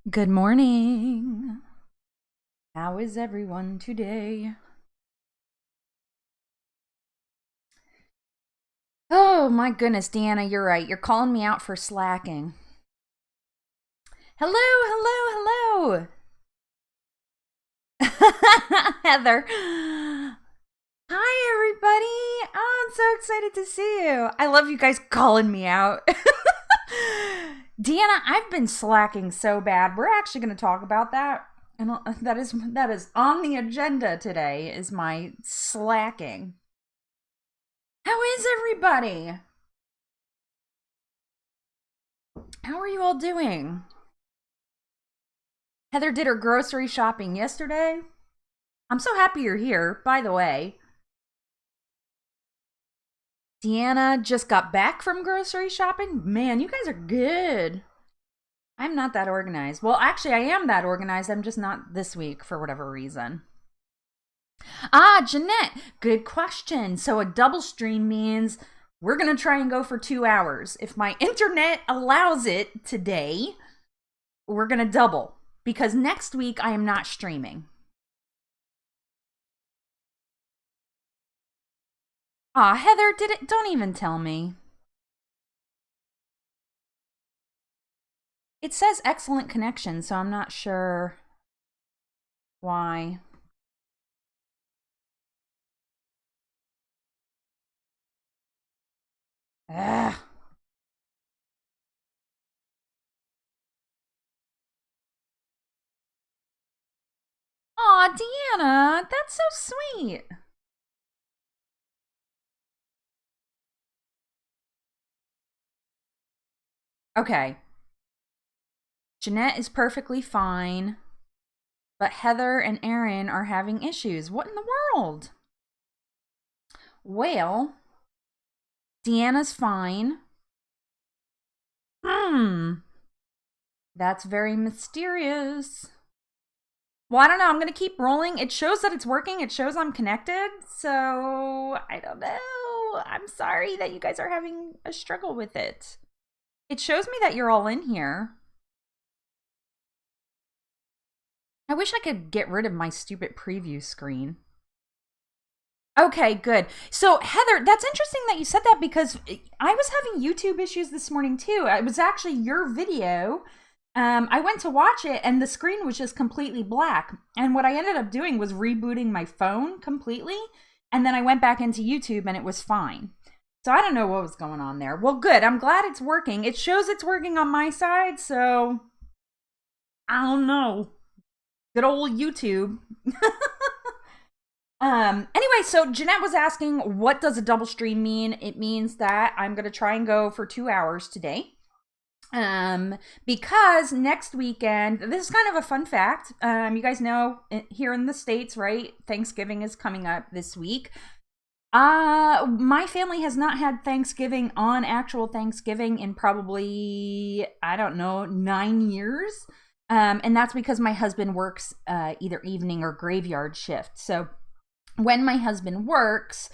Good morning. How is everyone today? Oh my goodness, Deanna, you're right. You're calling me out for slacking. Hello, hello, hello. Heather. Hi, everybody. Oh, I'm so excited to see you. I love you guys calling me out. Deanna, I've been slacking so bad. We're actually going to talk about that. And that is on the agenda today is my slacking. How is everybody? How are you all doing? Heather did her grocery shopping yesterday. I'm so happy you're here, by the way. Deanna just got back from grocery shopping. Man, you guys are good. I'm not that organized. Well, actually, I am that organized. I'm just not this week for whatever reason. Ah, Jeanette, good question. So a double stream means we're going to try and go for 2 hours. If my internet allows it today, we're going to double because next week I am not streaming. Ah, Heather, did it? Don't even tell me. It says excellent connection, so I'm not sure why. Ugh. Aw, Deanna, that's so sweet. Okay, Jeanette is perfectly fine, but Heather and Aaron are having issues. What in the world? Well, Deanna's fine. Hmm, that's very mysterious. Well, I don't know. I'm going to keep rolling. It shows that it's working. It shows I'm connected. So, I don't know. I'm sorry that you guys are having a struggle with it. It shows me that you're all in here. I wish I could get rid of my stupid preview screen. Okay, good. So, Heather, that's interesting that you said that because I was having YouTube issues this morning too. It was actually your video. I went to watch it and the screen was just completely black. And what I ended up doing was rebooting my phone completely. And then I went back into YouTube and it was fine. So I don't know what was going on there. Well, good. I'm glad it's working. It shows it's working on my side. So I don't know. Good old YouTube. Anyway, so Jeanette was asking, what does a double stream mean? It means that I'm going to try and go for 2 hours today. Because next weekend, this is kind of a fun fact. You guys know here in the States, right? Thanksgiving is coming up this week. My family has not had Thanksgiving on actual Thanksgiving in probably, I don't know, 9 years. And that's because my husband works either evening or graveyard shift. So when my husband works,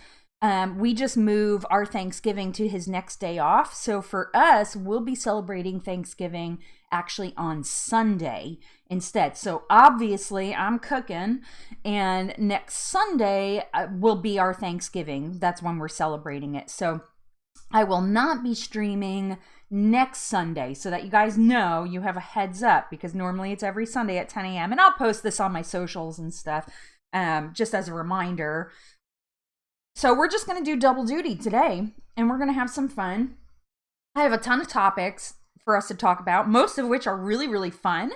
we just move our Thanksgiving to his next day off. So for us, we'll be celebrating Thanksgiving actually on Sunday instead. So obviously, I'm cooking, and next Sunday will be our Thanksgiving. That's when we're celebrating it. So I will not be streaming next Sunday so that you guys know, you have a heads up, because normally it's every Sunday at 10 a.m. And I'll post this on my socials and stuff just as a reminder. So we're just going to do double duty today, and we're going to have some fun. I have a ton of topics for us to talk about, most of which are really, really fun.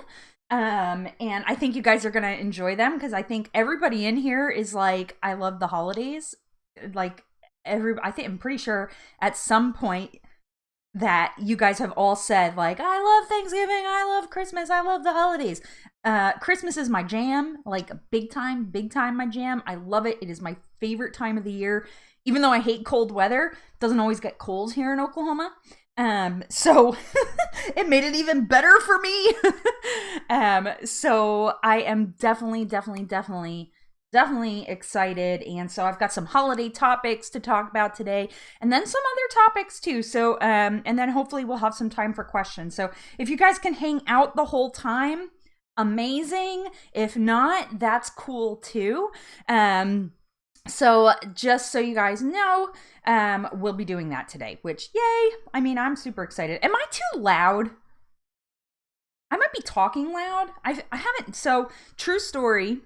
And I think you guys are going to enjoy them because I think everybody in here is like, I love the holidays. Like, I'm pretty sure at some point that you guys have all said, like, I love Thanksgiving, I love Christmas, I love the holidays. Christmas is my jam, like big time my jam. I love it. It is my favorite time of the year. Even though I hate cold weather, it doesn't always get cold here in Oklahoma. So it made it even better for me. So I am definitely definitely excited. And so I've got some holiday topics to talk about today, and then some other topics too. So, and then hopefully we'll have some time for questions. So if you guys can hang out the whole time, amazing. If not, that's cool too. So just so you guys know, we'll be doing that today, which yay. I mean, I'm super excited. Am I too loud? I might be talking loud. I haven't. So true story.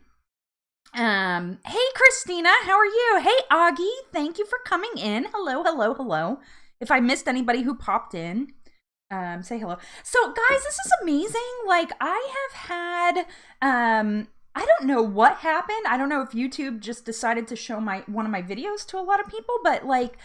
Hey Christina, how are you? Hey Augie, thank you for coming in. Hello, hello, hello. If I missed anybody who popped in, say hello. So guys, this is amazing. Like I have had, I don't know what happened. I don't know if YouTube just decided to show one of my videos to a lot of people, but like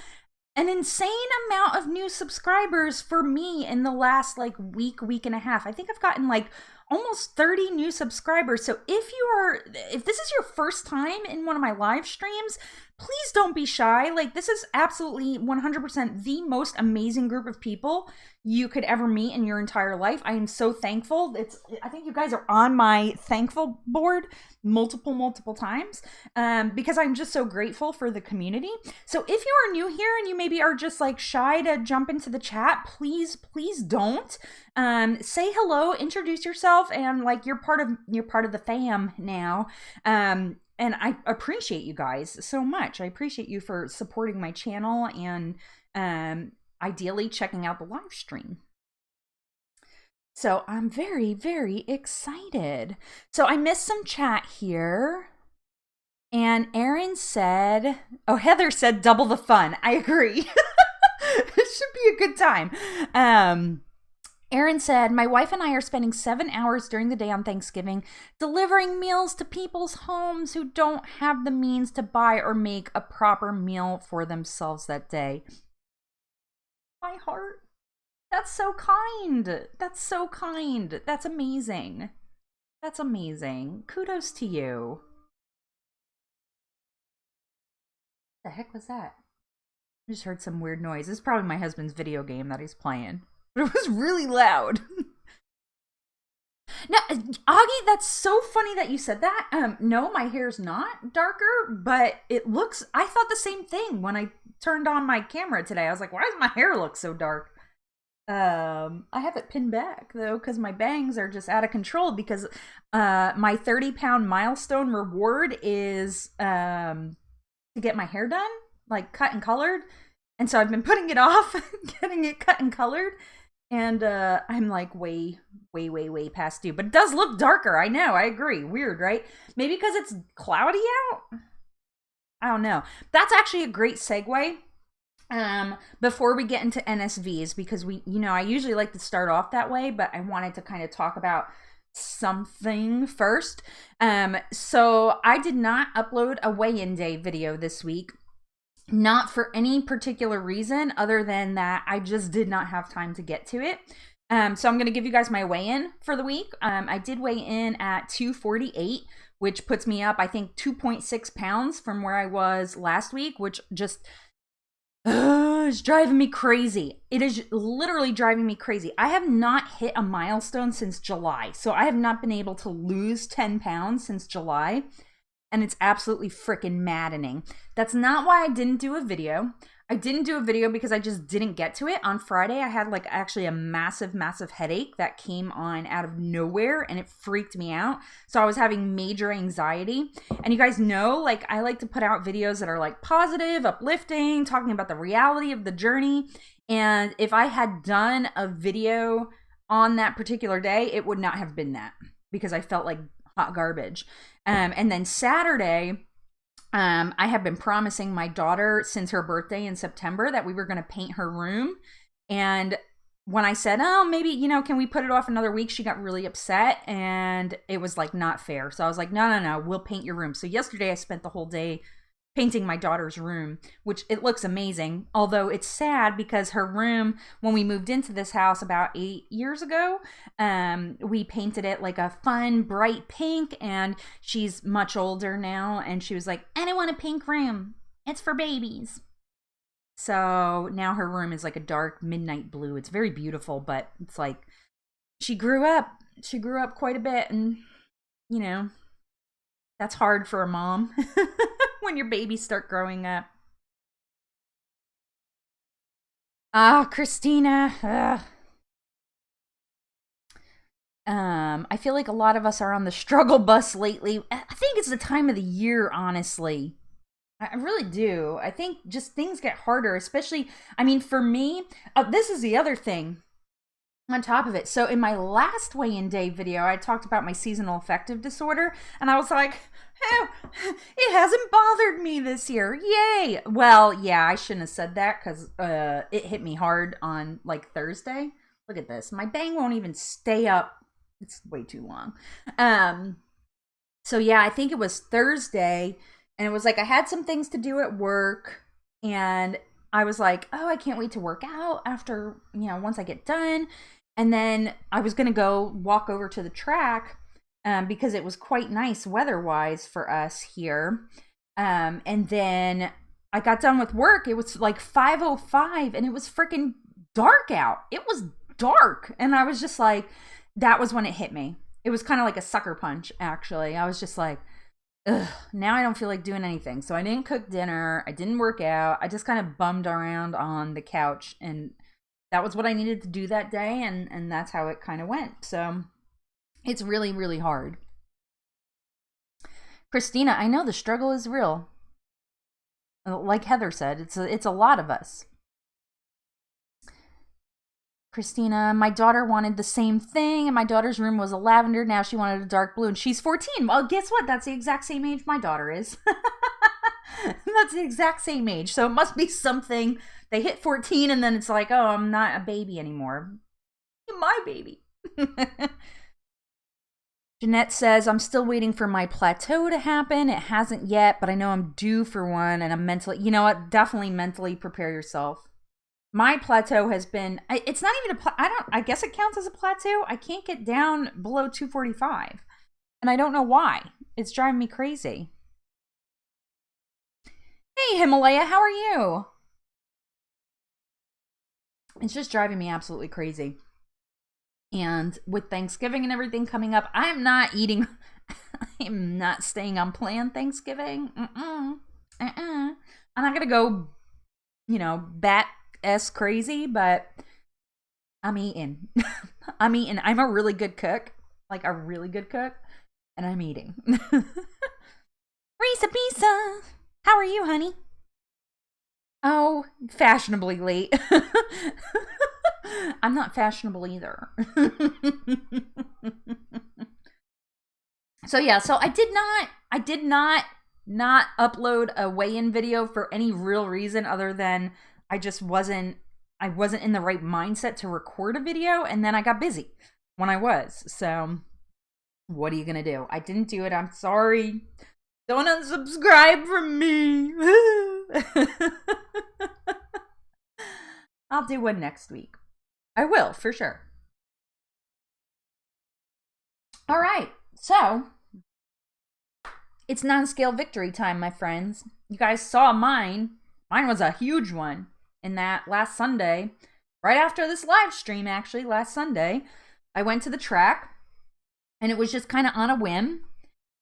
an insane amount of new subscribers for me in the last like week and a half. I think I've gotten like almost 30 new subscribers. So if this is your first time in one of my live streams, please don't be shy. Like this is absolutely 100% the most amazing group of people you could ever meet in your entire life. I am so thankful. I think you guys are on my thankful board multiple times, because I'm just so grateful for the community. So if you are new here and you maybe are just like shy to jump into the chat, please don't. Say hello, introduce yourself, and like you're part of the fam now. And I appreciate you guys so much. I appreciate you for supporting my channel and ideally checking out the live stream. So I'm very, very excited. So I missed some chat here. And Heather said double the fun. I agree. It should be a good time. Aaron said, my wife and I are spending 7 hours during the day on Thanksgiving delivering meals to people's homes who don't have the means to buy or make a proper meal for themselves that day. My heart. That's so kind. That's so kind. That's amazing. That's amazing. Kudos to you. What the heck was that? I just heard some weird noise. It's probably my husband's video game that he's playing. But it was really loud. Now, Augie, that's so funny that you said that. No, my hair's not darker, but it looks... I thought the same thing when I turned on my camera today. I was like, why does my hair look so dark? I have it pinned back, though, because my bangs are just out of control because my 30-pound milestone reward is to get my hair done, like cut and colored. And so I've been putting it off, getting it cut and colored. And I'm like way past due. But it does look darker. I know. I agree. Weird, right? Maybe because it's cloudy out? I don't know. That's actually a great segue. Before we get into NSVs, because I usually like to start off that way, but I wanted to kind of talk about something first. So I did not upload a weigh-in day video this week. Not for any particular reason other than that I just did not have time to get to it. So I'm going to give you guys my weigh-in for the week. I did weigh in at 248, which puts me up, I think, 2.6 pounds from where I was last week, which just is driving me crazy. It is literally driving me crazy. I have not hit a milestone since July. So I have not been able to lose 10 pounds since July. And it's absolutely freaking maddening. That's not why I didn't do a video. I didn't do a video because I just didn't get to it. On Friday, I had like actually a massive headache that came on out of nowhere and it freaked me out. So I was having major anxiety. And you guys know, like I like to put out videos that are like positive, uplifting, talking about the reality of the journey. And if I had done a video on that particular day, it would not have been that because I felt like hot garbage. And then Saturday, I have been promising my daughter since her birthday in September that we were going to paint her room. And when I said, oh, maybe, can we put it off another week? She got really upset and it was like not fair. So I was like, no, we'll paint your room. So yesterday I spent the whole day painting my daughter's room, which it looks amazing. Although it's sad because her room, when we moved into this house about 8 years ago, we painted it like a fun, bright pink, and she's much older now, and she was like, I don't want a pink room. It's for babies. So now her room is like a dark midnight blue. It's very beautiful, but it's like she grew up. She grew up quite a bit, and, That's hard for a mom when your babies start growing up. Christina. I feel like a lot of us are on the struggle bus lately. I think it's the time of the year, honestly. I really do. I think just things get harder, especially, I mean, for me, this is the other thing on top of it. So in my last weigh-in day video, I talked about my seasonal affective disorder, and I was like, oh, it hasn't bothered me this year. Yay. Well, yeah, I shouldn't have said that because it hit me hard on like Thursday. Look at this. My bang won't even stay up. It's way too long. So yeah, I think it was Thursday, and it was like I had some things to do at work, and I was like, oh, I can't wait to work out after, once I get done. And then I was going to go walk over to the track because it was quite nice weather-wise for us here. And then I got done with work. It was like 5:05, and it was freaking dark out. It was dark. And I was just like, that was when it hit me. It was kind of like a sucker punch, actually. I was just like, ugh, now I don't feel like doing anything. So I didn't cook dinner. I didn't work out. I just kind of bummed around on the couch, and that was what I needed to do that day, and that's how it kind of went. So it's really, really hard. Christina, I know the struggle is real. Like Heather said, it's a lot of us. Christina, my daughter wanted the same thing, and my daughter's room was a lavender. Now she wanted a dark blue, and she's 14. Well, guess what? That's the exact same age my daughter is. That's the exact same age. So it must be something. They hit 14, and then it's like, oh, I'm not a baby anymore. You're my baby. Jeanette says, I'm still waiting for my plateau to happen. It hasn't yet, but I know I'm due for one, and I'm mentally, you know what? Definitely mentally prepare yourself. My plateau has been, it's not even I guess it counts as a plateau. I can't get down below 245. And I don't know why. It's driving me crazy. Hey, Himalaya, how are you? It's just driving me absolutely crazy. And with Thanksgiving and everything coming up, I'm not eating, I'm not staying on plan Thanksgiving. I'm not going to go, bat-ass crazy, but I'm eating. I'm eating. I'm a really good cook, like a really good cook, and I'm eating. Risa Pisa, how are you, honey? Oh, fashionably late. I'm not fashionable either. So yeah, so I did not upload a weigh-in video for any real reason other than I wasn't in the right mindset to record a video, and then I got busy when I was. So what are you gonna do? I didn't do it. I'm sorry. Don't unsubscribe from me. I'll do one next week. I will, for sure. All right, so it's non-scale victory time, my friends. You guys saw mine. Mine was a huge one in that last Sunday. Right after this live stream, actually, last Sunday, I went to the track, and it was just kind of on a whim.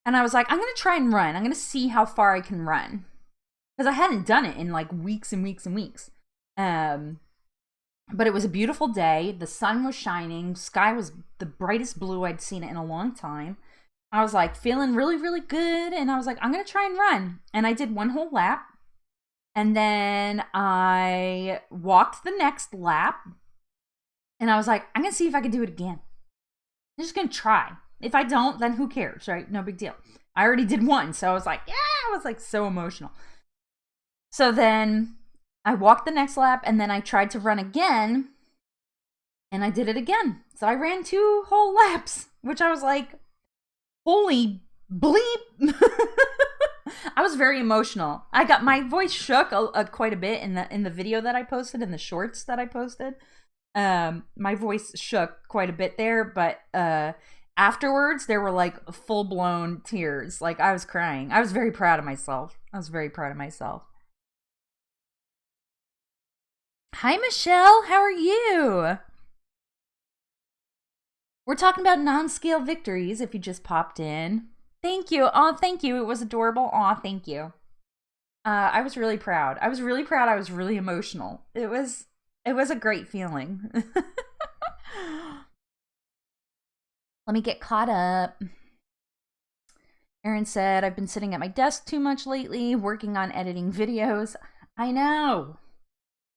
And I was like, I'm going to try and run. I'm going to see how far I can run. Because I hadn't done it in like weeks and weeks and weeks. But it was a beautiful day. The sun was shining. Sky was the brightest blue I'd seen it in a long time. I was like feeling really, really good. And I was like, I'm going to try and run. And I did one whole lap. And then I walked the next lap. And I was like, I'm going to see if I can do it again. I'm just going to try. If I don't, then who cares, right? No big deal. I already did one. So I was like, yeah, I was like so emotional. So then I walked the next lap, and then I tried to run again, and I did it again. So I ran 2 whole laps, which I was like, holy bleep. I was very emotional. I got my voice shook quite a bit in the video that I posted, in the shorts that I posted. My voice shook quite a bit there, but afterwards there were like full-blown tears. Like I was crying. I was very proud of myself. Hi, Michelle. How are you? We're talking about non-scale victories if you just popped in. Thank you. Oh, thank you. It was adorable. Oh, thank you. I was really proud. I was really proud. I was really emotional. It was a great feeling. Let me get caught up. Erin said, I've been sitting at my desk too much lately, working on editing videos. I know.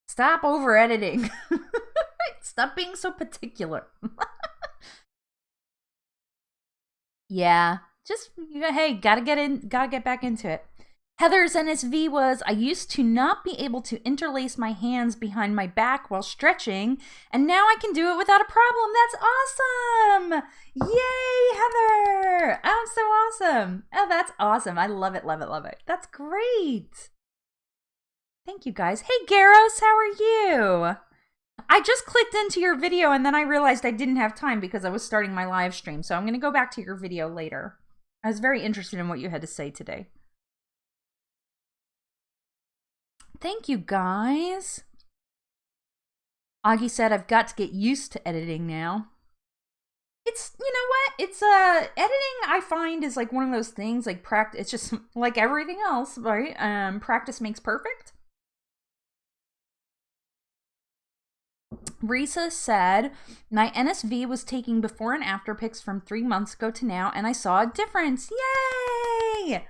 Stop over editing. Stop being so particular. Yeah. Just, hey, gotta get back into it. Heather's NSV was, I used to not be able to interlace my hands behind my back while stretching, and now I can do it without a problem. That's awesome! Yay, Heather! Oh, so awesome. Oh, that's awesome. I love it, love it, love it. That's great. Thank you, guys. Hey, Garros, how are you? I just clicked into your video, and then I realized I didn't have time because I was starting my live stream, so I'm going to go back to your video later. I was very interested in what you had to say today. Thank you, guys. Augie said, I've got to get used to editing now. It's, you know what? It's, editing I find is like one of those things, like practice. It's just like everything else, right? Practice makes perfect. Risa said, my NSV was taking before and after pics from 3 months ago to now, and I saw a difference. Yay!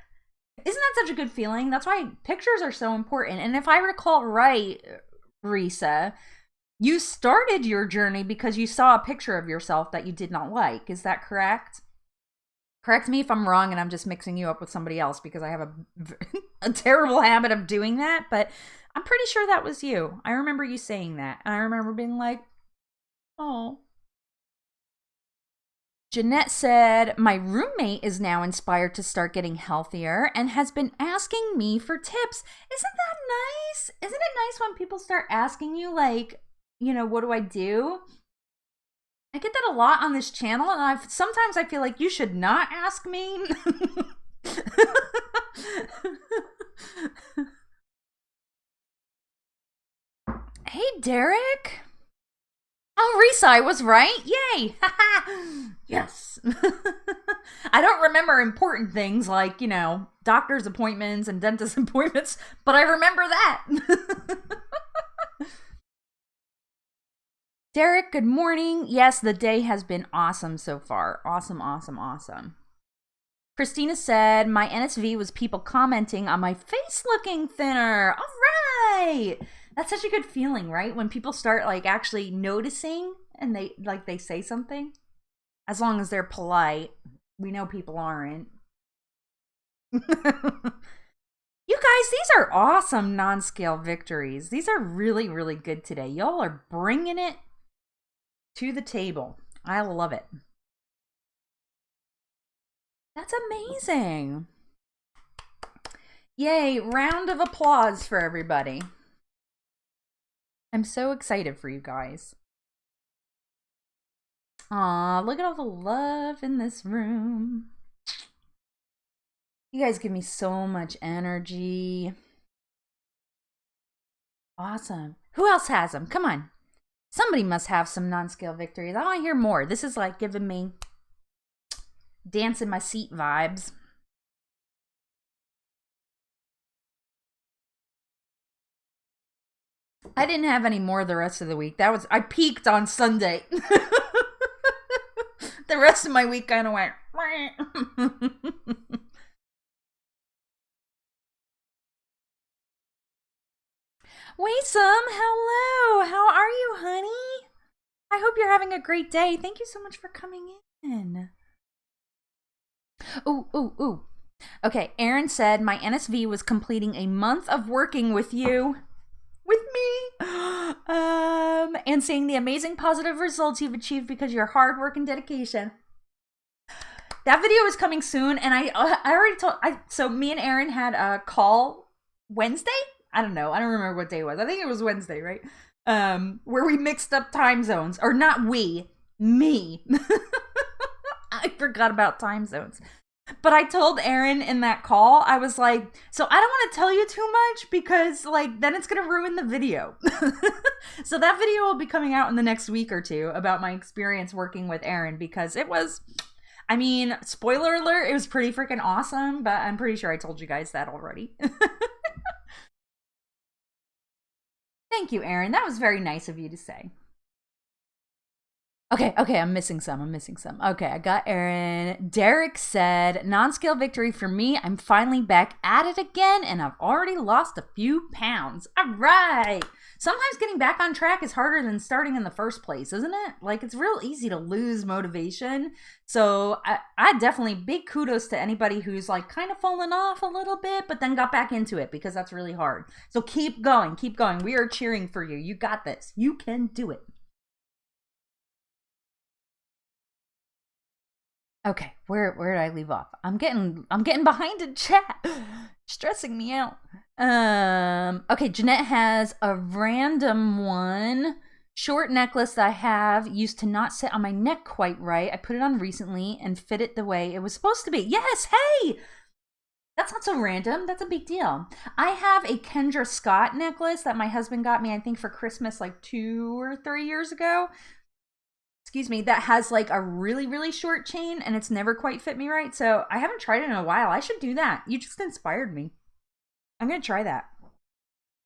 Isn't that such a good feeling? That's why pictures are so important. And if I recall right, Risa, you started your journey because you saw a picture of yourself that you did not like. Is that correct? Correct me if I'm wrong and I'm just mixing you up with somebody else because I have a terrible habit of doing that. But I'm pretty sure that was you. I remember you saying that. And I remember being like, oh. Jeanette said, my roommate is now inspired to start getting healthier and has been asking me for tips. Isn't that nice? Isn't it nice when people start asking you, like, you know, what do I do? I get that a lot on this channel, and sometimes I feel like you should not ask me. Hey, Derek. Oh, Risa, I was right. Yay. Yes. I don't remember important things like, you know, doctor's appointments and dentist appointments, but I remember that. Derek, good morning. Yes, the day has been awesome so far. Awesome, awesome, awesome. Christina said, my NSV was people commenting on my face looking thinner. All right. That's such a good feeling, right? When people start like actually noticing and they say something. As long as they're polite. We know people aren't. You guys, these are awesome non-scale victories. These are really, really good today. Y'all are bringing it to the table. I love it. That's amazing. Yay, round of applause for everybody. I'm so excited for you guys. Aw, look at all the love in this room. You guys give me so much energy. Awesome. Who else has them? Come on. Somebody must have some non-scale victories. I want to hear more. This is like giving me dance in my seat vibes. I didn't have any more the rest of the week. I peaked on Sunday. The rest of my week kind of went. Waysome, hello. How are you, honey? I hope you're having a great day. Thank you so much for coming in. Ooh. Okay, Erin said, my NSV was completing a month of working with you. With me. And seeing the amazing positive results you've achieved because of your hard work and dedication. That video is coming soon, and I already told. So me and Erin had a call Wednesday. I don't know. I don't remember what day it was. I think it was Wednesday, right? Where we mixed up time zones, or not we, me. I forgot about time zones. But I told Erin in that call, I was like, so I don't want to tell you too much because like then it's going to ruin the video. So that video will be coming out in the next week or two about my experience working with Erin because it was, I mean, spoiler alert, it was pretty freaking awesome, but I'm pretty sure I told you guys that already. Thank you, Aaron. That was very nice of you to say. Okay, I'm missing some. Okay, I got Aaron. Derek said, non-scale victory for me. I'm finally back at it again, and I've already lost a few pounds. All right. Sometimes getting back on track is harder than starting in the first place, isn't it? Like, it's real easy to lose motivation. So I definitely, big kudos to anybody who's like kind of fallen off a little bit, but then got back into it, because that's really hard. So keep going. We are cheering for you. You got this. You can do it. Okay, where did I leave off? I'm getting behind in chat. Stressing me out. Okay, Jeanette has a random one. Short necklace that I have used to not sit on my neck quite right. I put it on recently and fit it the way it was supposed to be. Yes, hey! That's not so random. That's a big deal. I have a Kendra Scott necklace that my husband got me, I think, for Christmas like 2 or 3 years ago. Excuse me, that has like a really, really short chain, and it's never quite fit me right. So I haven't tried it in a while. I should do that. You just inspired me. I'm going to try that.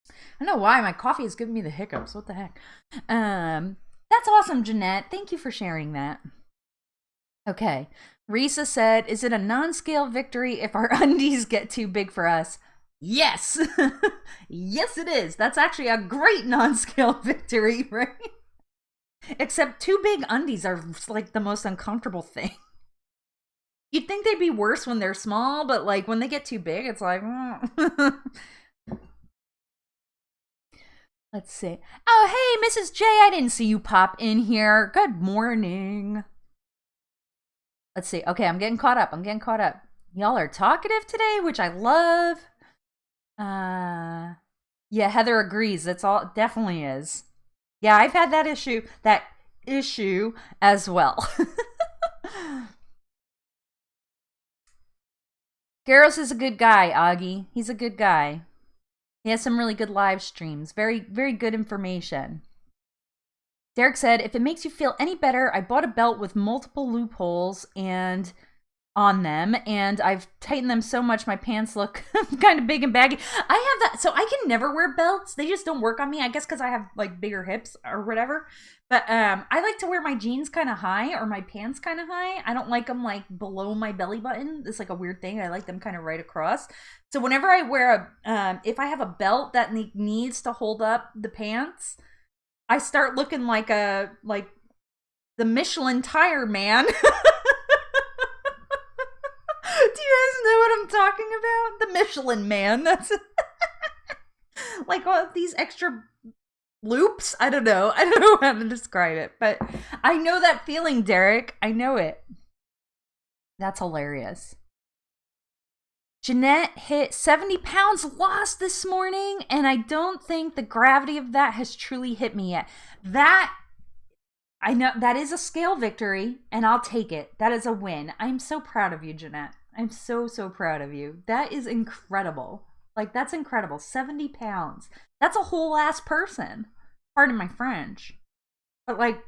I don't know why. My coffee is giving me the hiccups. What the heck? That's awesome, Jeanette. Thank you for sharing that. Okay. Risa said, is it a non-scale victory if our undies get too big for us? Yes. Yes, it is. That's actually a great non-scale victory, right? Except too big undies are like the most uncomfortable thing. You'd think they'd be worse when they're small, but like when they get too big, it's like, Let's see. Oh, hey, Mrs. J, I didn't see you pop in here. Good morning. Let's see. Okay, I'm getting caught up. Y'all are talkative today, which I love. Yeah, Heather agrees. That's all. It definitely is. Yeah, I've had that issue as well. Garros is a good guy, Augie. He's a good guy. He has some really good live streams. Very, very good information. Derek said, if it makes you feel any better, I bought a belt with multiple loopholes and on them, and I've tightened them so much my pants look kind of big and baggy. I have that, so I can never wear belts. They just don't work on me, I guess because I have like bigger hips or whatever. But I like to wear my jeans kind of high or my pants kind of high. I don't like them like below my belly button. It's like a weird thing. I like them kind of right across. So whenever I wear if I have a belt that needs to hold up the pants, I start looking like the Michelin tire man. Do you guys know what I'm talking about? The Michelin man. That's like all these extra loops. I don't know how to describe it, but I know that feeling, Derek. I know it. That's hilarious. Jeanette hit 70 pounds lost this morning, and I don't think the gravity of that has truly hit me yet. That, I know, that is a scale victory, and I'll take it. That is a win. I'm so proud of you, Jeanette. I'm so, so proud of you. That is incredible. Like, that's incredible. 70 pounds. That's a whole ass person. Pardon my French. But, like,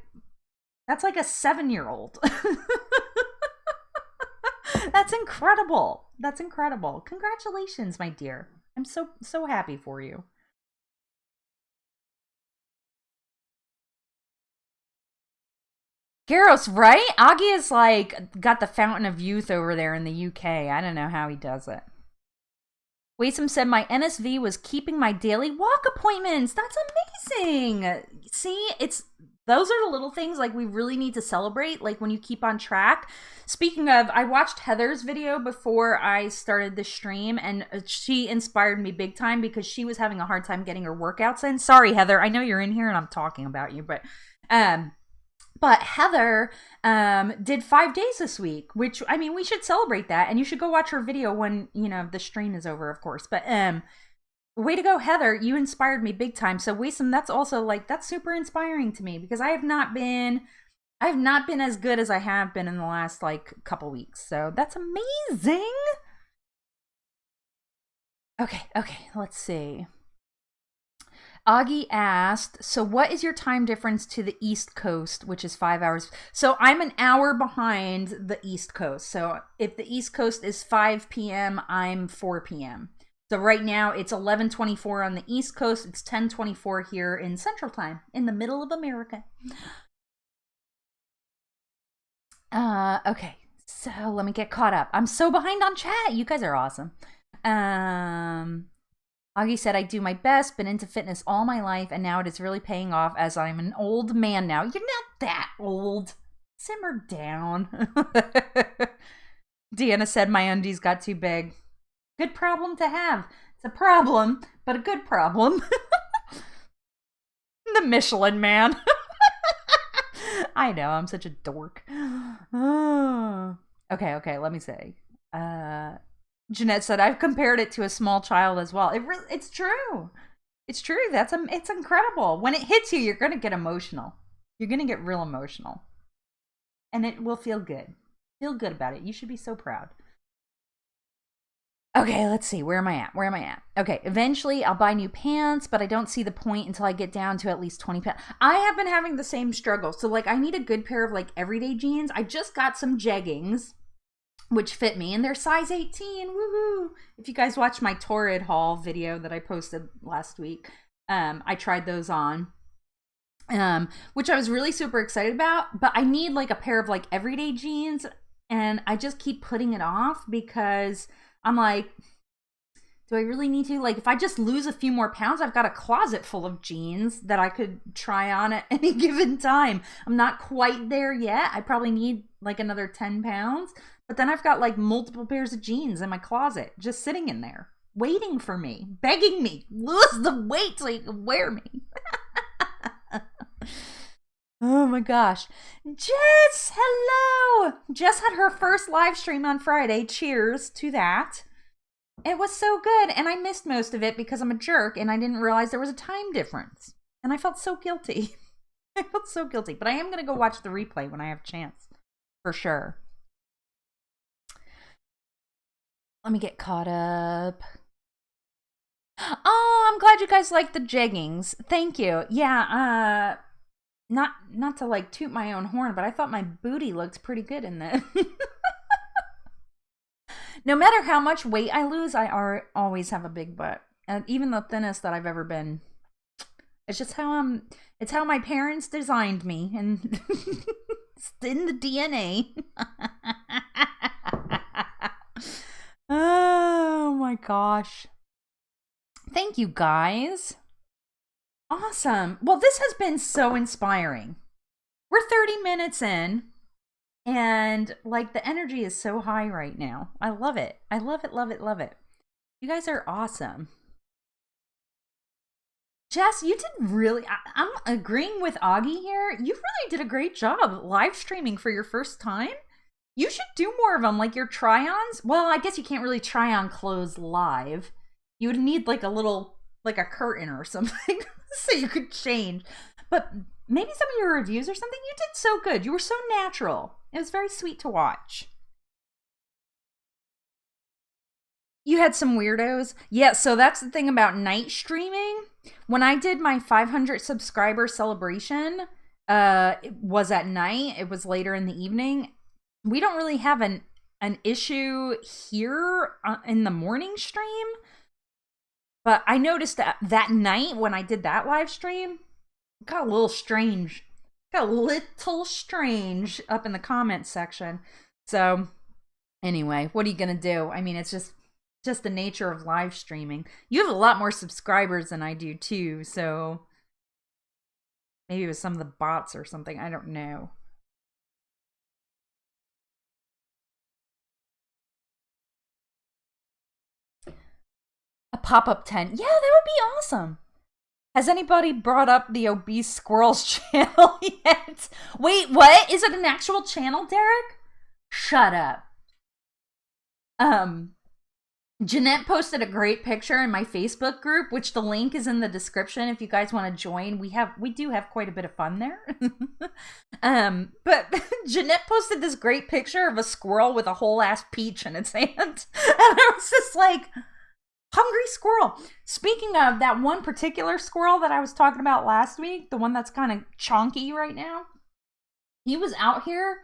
that's like a 7-year-old. That's incredible. That's incredible. Congratulations, my dear. I'm so, so happy for you. Garros, right? Augie is like got the fountain of youth over there in the UK. I don't know how he does it. Waysome said my NSV was keeping my daily walk appointments. That's amazing. See, those are the little things like we really need to celebrate, like when you keep on track. Speaking of, I watched Heather's video before I started the stream, and she inspired me big time because she was having a hard time getting her workouts in. Sorry, Heather. I know you're in here and I'm talking about you, but Heather did 5 days this week, which, I mean, we should celebrate that. And you should go watch her video when, the stream is over, of course. But way to go, Heather. You inspired me big time. So, Waysome, that's also, that's super inspiring to me because I have not been as good as I have been in the last, couple weeks. So, that's amazing. Okay, let's see. Augie asked, so what is your time difference to the East Coast, which is 5 hours? So I'm an hour behind the East Coast. So if the East Coast is 5 p.m., I'm 4 p.m. So right now it's 11:24 on the East Coast. It's 10:24 here in Central Time, in the middle of America. Okay, so let me get caught up. I'm so behind on chat. You guys are awesome. Augie said, I do my best, been into fitness all my life, and now it is really paying off as I'm an old man now. You're not that old. Simmer down. Deanna said, my undies got too big. Good problem to have. It's a problem, but a good problem. The Michelin Man. I know, I'm such a dork. Okay, let me say. Jeanette said, I've compared it to a small child as well. It's true. It's true. It's incredible. When it hits you, you're going to get emotional. You're going to get real emotional. And it will feel good. Feel good about it. You should be so proud. Okay, let's see. Where am I at? Okay, eventually I'll buy new pants, but I don't see the point until I get down to at least 20 pounds. I have been having the same struggle. So, I need a good pair of, everyday jeans. I just got some jeggings, which fit me, and they're size 18. Woohoo! If you guys watched my Torrid haul video that I posted last week, I tried those on, which I was really super excited about, but I need, a pair of, everyday jeans, and I just keep putting it off because I'm like, do I really need to? If I just lose a few more pounds, I've got a closet full of jeans that I could try on at any given time. I'm not quite there yet. I probably need, another 10 pounds. But then I've got, multiple pairs of jeans in my closet just sitting in there, waiting for me, begging me, lose the weight so you can wear me. Oh my gosh. Jess, hello! Jess had her first live stream on Friday. Cheers to that. It was so good, and I missed most of it because I'm a jerk, and I didn't realize there was a time difference. And I felt so guilty. I felt so guilty. But I am going to go watch the replay when I have a chance. For sure. Let me get caught up. Oh, I'm glad you guys like the jeggings. Thank you. Yeah, not to toot my own horn, but I thought my booty looked pretty good in them. No matter how much weight I lose, I always have a big butt. And even the thinnest that I've ever been. It's just it's how my parents designed me, and it's in the DNA. Oh my gosh. Thank you guys. Awesome. Well, this has been so inspiring. We're 30 minutes in, and the energy is so high right now. I love it. I love it, love it, love it. You guys are awesome. Jess, you did really, I'm agreeing with Augie here. You really did a great job live streaming for your first time. You should do more of them, your try-ons. Well, I guess you can't really try on clothes live. You would need a little, a curtain or something so you could change. But maybe some of your reviews or something, you did so good. You were so natural. It was very sweet to watch. You had some weirdos? Yeah, so that's the thing about night streaming. When I did my 500 subscriber celebration, it was at night. It was later in the evening. We don't really have an issue here in the morning stream. But I noticed that night when I did that live stream, it got a little strange. Got a little strange up in the comments section. So anyway, what are you going to do? I mean, it's just the nature of live streaming. You have a lot more subscribers than I do too. So maybe it was some of the bots or something. I don't know. A pop-up tent. Yeah, that would be awesome. Has anybody brought up the Obese Squirrels channel yet? Wait, what? Is it an actual channel, Derek? Shut up. Jeanette posted a great picture in my Facebook group, which the link is in the description if you guys want to join. We do have quite a bit of fun there. But Jeanette posted this great picture of a squirrel with a whole ass peach in its hand. And I was just like, Hungry squirrel. Speaking of that one particular squirrel that I was talking about last week, the one that's kind of chonky right now, he was out here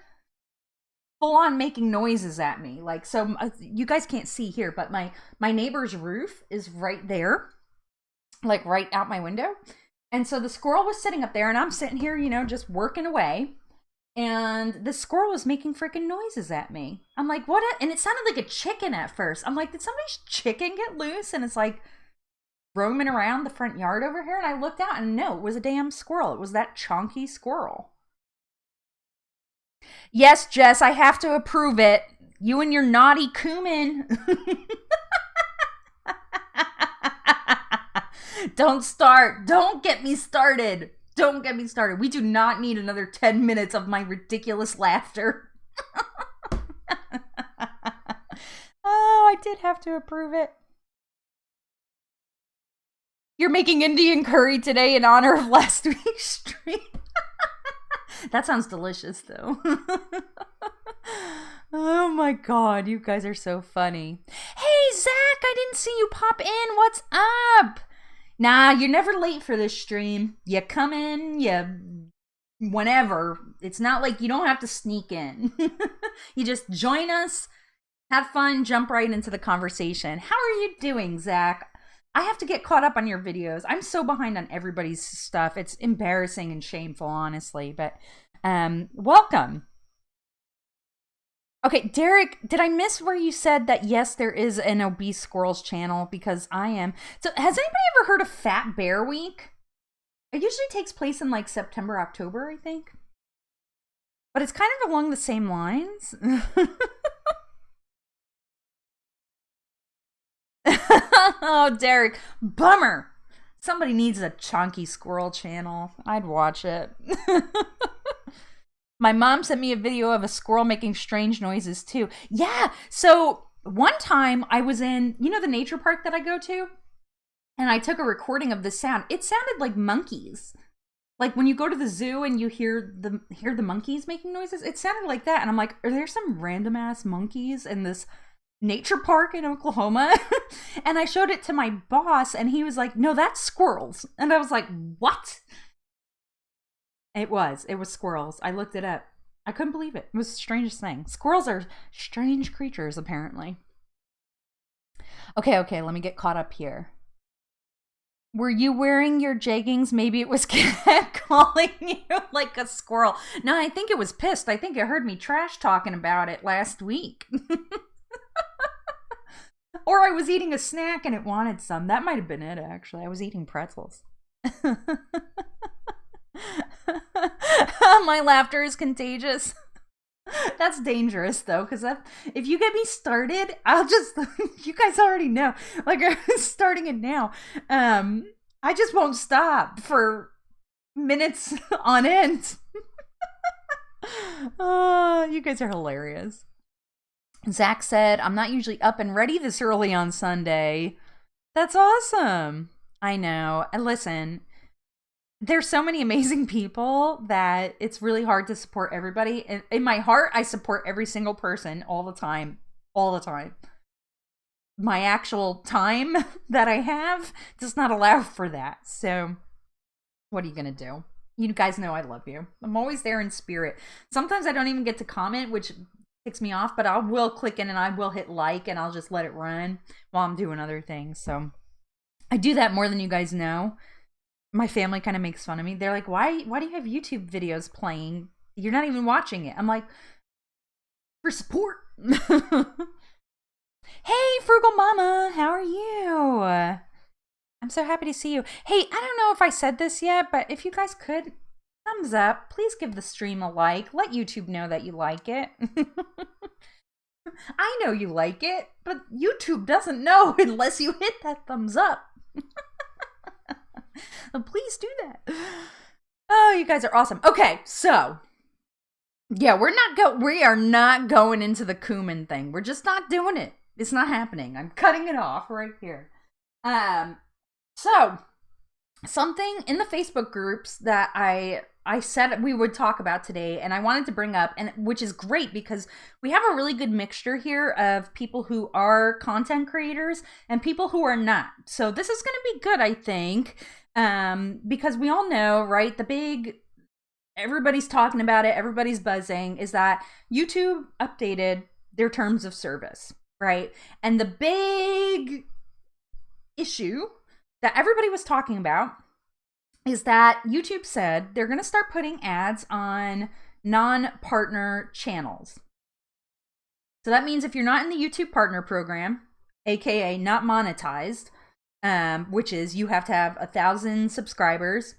full on making noises at me. Like, so you guys can't see here, but my neighbor's roof is right there, like right out my window. And so the squirrel was sitting up there, and I'm sitting here, you know, just working away. And the squirrel was making freaking noises at me. I'm like, what? And it sounded like a chicken at first. I'm like, did somebody's chicken get loose? And it's like roaming around the front yard over here. And I looked out, and no, it was a damn squirrel. It was that chonky squirrel. Yes, Jess, I have to approve it. You and your naughty cumin. Don't start. Don't get me started. Don't get me started. We do not need another 10 minutes of my ridiculous laughter. Oh, I did have to approve it. You're making Indian curry today in honor of last week's stream. That sounds delicious, though. Oh my god, you guys are so funny. Hey, Zach, I didn't see you pop in. What's up? Nah, you're never late for this stream. You come in, whenever. It's not like you don't have to sneak in. You just join us, have fun, jump right into the conversation. How are you doing, Zach? I have to get caught up on your videos. I'm so behind on everybody's stuff. It's embarrassing and shameful, honestly. But welcome. Okay, Derek, did I miss where you said that, yes, there is an Obese Squirrels channel? Because I am. So has anybody ever heard of Fat Bear Week? It usually takes place in like September, October, I think. But it's kind of along the same lines. Oh, Derek, bummer. Somebody needs a chonky squirrel channel. I'd watch it. My mom sent me a video of a squirrel making strange noises too. Yeah, so one time I was in, you know, the nature park that I go to? And I took a recording of the sound. It sounded like monkeys. Like when you go to the zoo and you hear the monkeys making noises, it sounded like that. And I'm like, are there some random ass monkeys in this nature park in Oklahoma? And I showed it to my boss and he was like, no, that's squirrels. And I was like, what? It was squirrels. I looked it up. I couldn't believe it. It was the strangest thing. Squirrels are strange creatures, apparently. Okay, let me get caught up here. Were you wearing your jeggings? Maybe it was cat calling you like a squirrel. No, I think it was pissed. I think it heard me trash talking about it last week. Or I was eating a snack and it wanted some. That might have been it, actually. I was eating pretzels. My laughter is contagious. That's dangerous, though, because if you get me started, I'll just... You guys already know. Like, I'm starting it now. I just won't stop for minutes on end. Oh, you guys are hilarious. Zach said, I'm not usually up and ready this early on Sunday. That's awesome. I know. And listen, there's so many amazing people that it's really hard to support everybody. In my heart, I support every single person all the time. All the time. My actual time that I have does not allow for that. So what are you going to do? You guys know I love you. I'm always there in spirit. Sometimes I don't even get to comment, which ticks me off, but I will click in and I will hit like and I'll just let it run while I'm doing other things. So I do that more than you guys know. My family kind of makes fun of me. They're like, why do you have YouTube videos playing? You're not even watching it. I'm like, for support. Hey, Frugal Mama, how are you? I'm so happy to see you. Hey, I don't know if I said this yet, but if you guys could, thumbs up. Please give the stream a like. Let YouTube know that you like it. I know you like it, but YouTube doesn't know unless you hit that thumbs up. So please do that. Oh, you guys are awesome. Okay, so yeah, we are not going into the cumin thing. We're just not doing it. It's not happening. I'm cutting it off right here. So something in the Facebook groups that I I said we would talk about today, and I wanted to bring up, and which is great because we have a really good mixture here of people who are content creators and people who are not. So this is going to be good, I think, because we all know, right, everybody's talking about it, everybody's buzzing, is that YouTube updated their terms of service, right? And the big issue that everybody was talking about is that YouTube said they're going to start putting ads on non-partner channels. So that means if you're not in the YouTube partner program, aka not monetized, which is you have to have 1,000 subscribers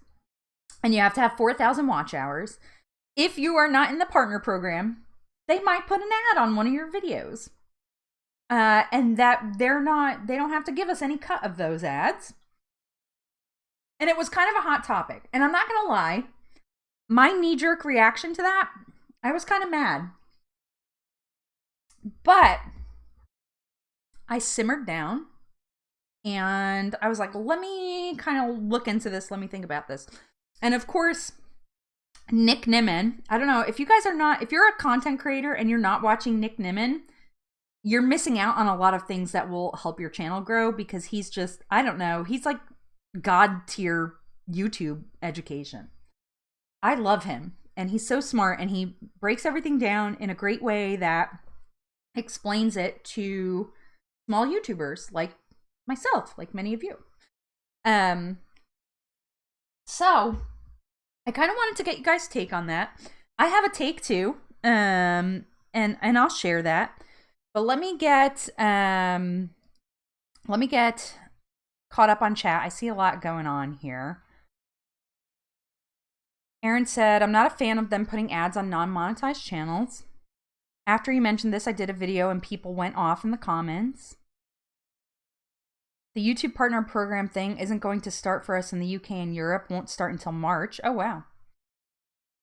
and you have to have 4,000 watch hours. If you are not in the partner program, they might put an ad on one of your videos. And that they don't have to give us any cut of those ads. And it was kind of a hot topic. And I'm not going to lie, my knee-jerk reaction to that, I was kind of mad. But I simmered down and I was like, let me kind of look into this. Let me think about this. And of course, Nick Nimmin, I don't know, if you're a content creator and you're not watching Nick Nimmin, you're missing out on a lot of things that will help your channel grow because he's just, I don't know, he's like God tier YouTube education. I love him and he's so smart and he breaks everything down in a great way that explains it to small YouTubers like myself, like many of you. So I kind of wanted to get you guys' take on that. I have a take too, and I'll share that. But let me get caught up on chat. I see a lot going on here. Aaron said, I'm not a fan of them putting ads on non-monetized channels. After you mentioned this, I did a video and people went off in the comments. The YouTube partner program thing isn't going to start for us in the UK and Europe. Won't start until March. Oh, wow.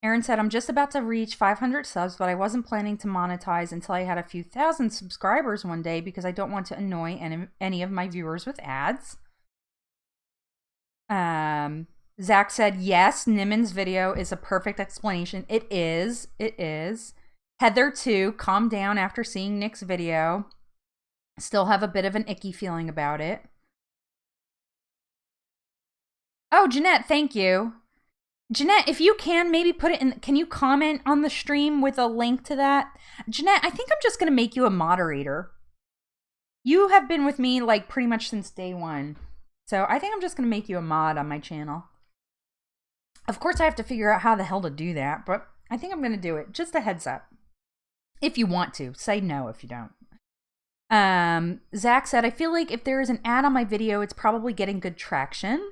Aaron said, I'm just about to reach 500 subs, but I wasn't planning to monetize until I had a few thousand subscribers one day because I don't want to annoy any of my viewers with ads. Zach said, yes, Nimmin's video is a perfect explanation. It is. It is. Heather, too, calm down after seeing Nick's video. Still have a bit of an icky feeling about it. Oh, Jeanette, thank you. Jeanette, if you can, maybe put it in. Can you comment on the stream with a link to that? Jeanette, I think I'm just going to make you a moderator. You have been with me like pretty much since day one. So I think I'm just going to make you a mod on my channel. Of course, I have to figure out how the hell to do that, but I think I'm going to do it. Just a heads up. If you want to. Say no if you don't. Zach said, I feel like if there is an ad on my video, it's probably getting good traction.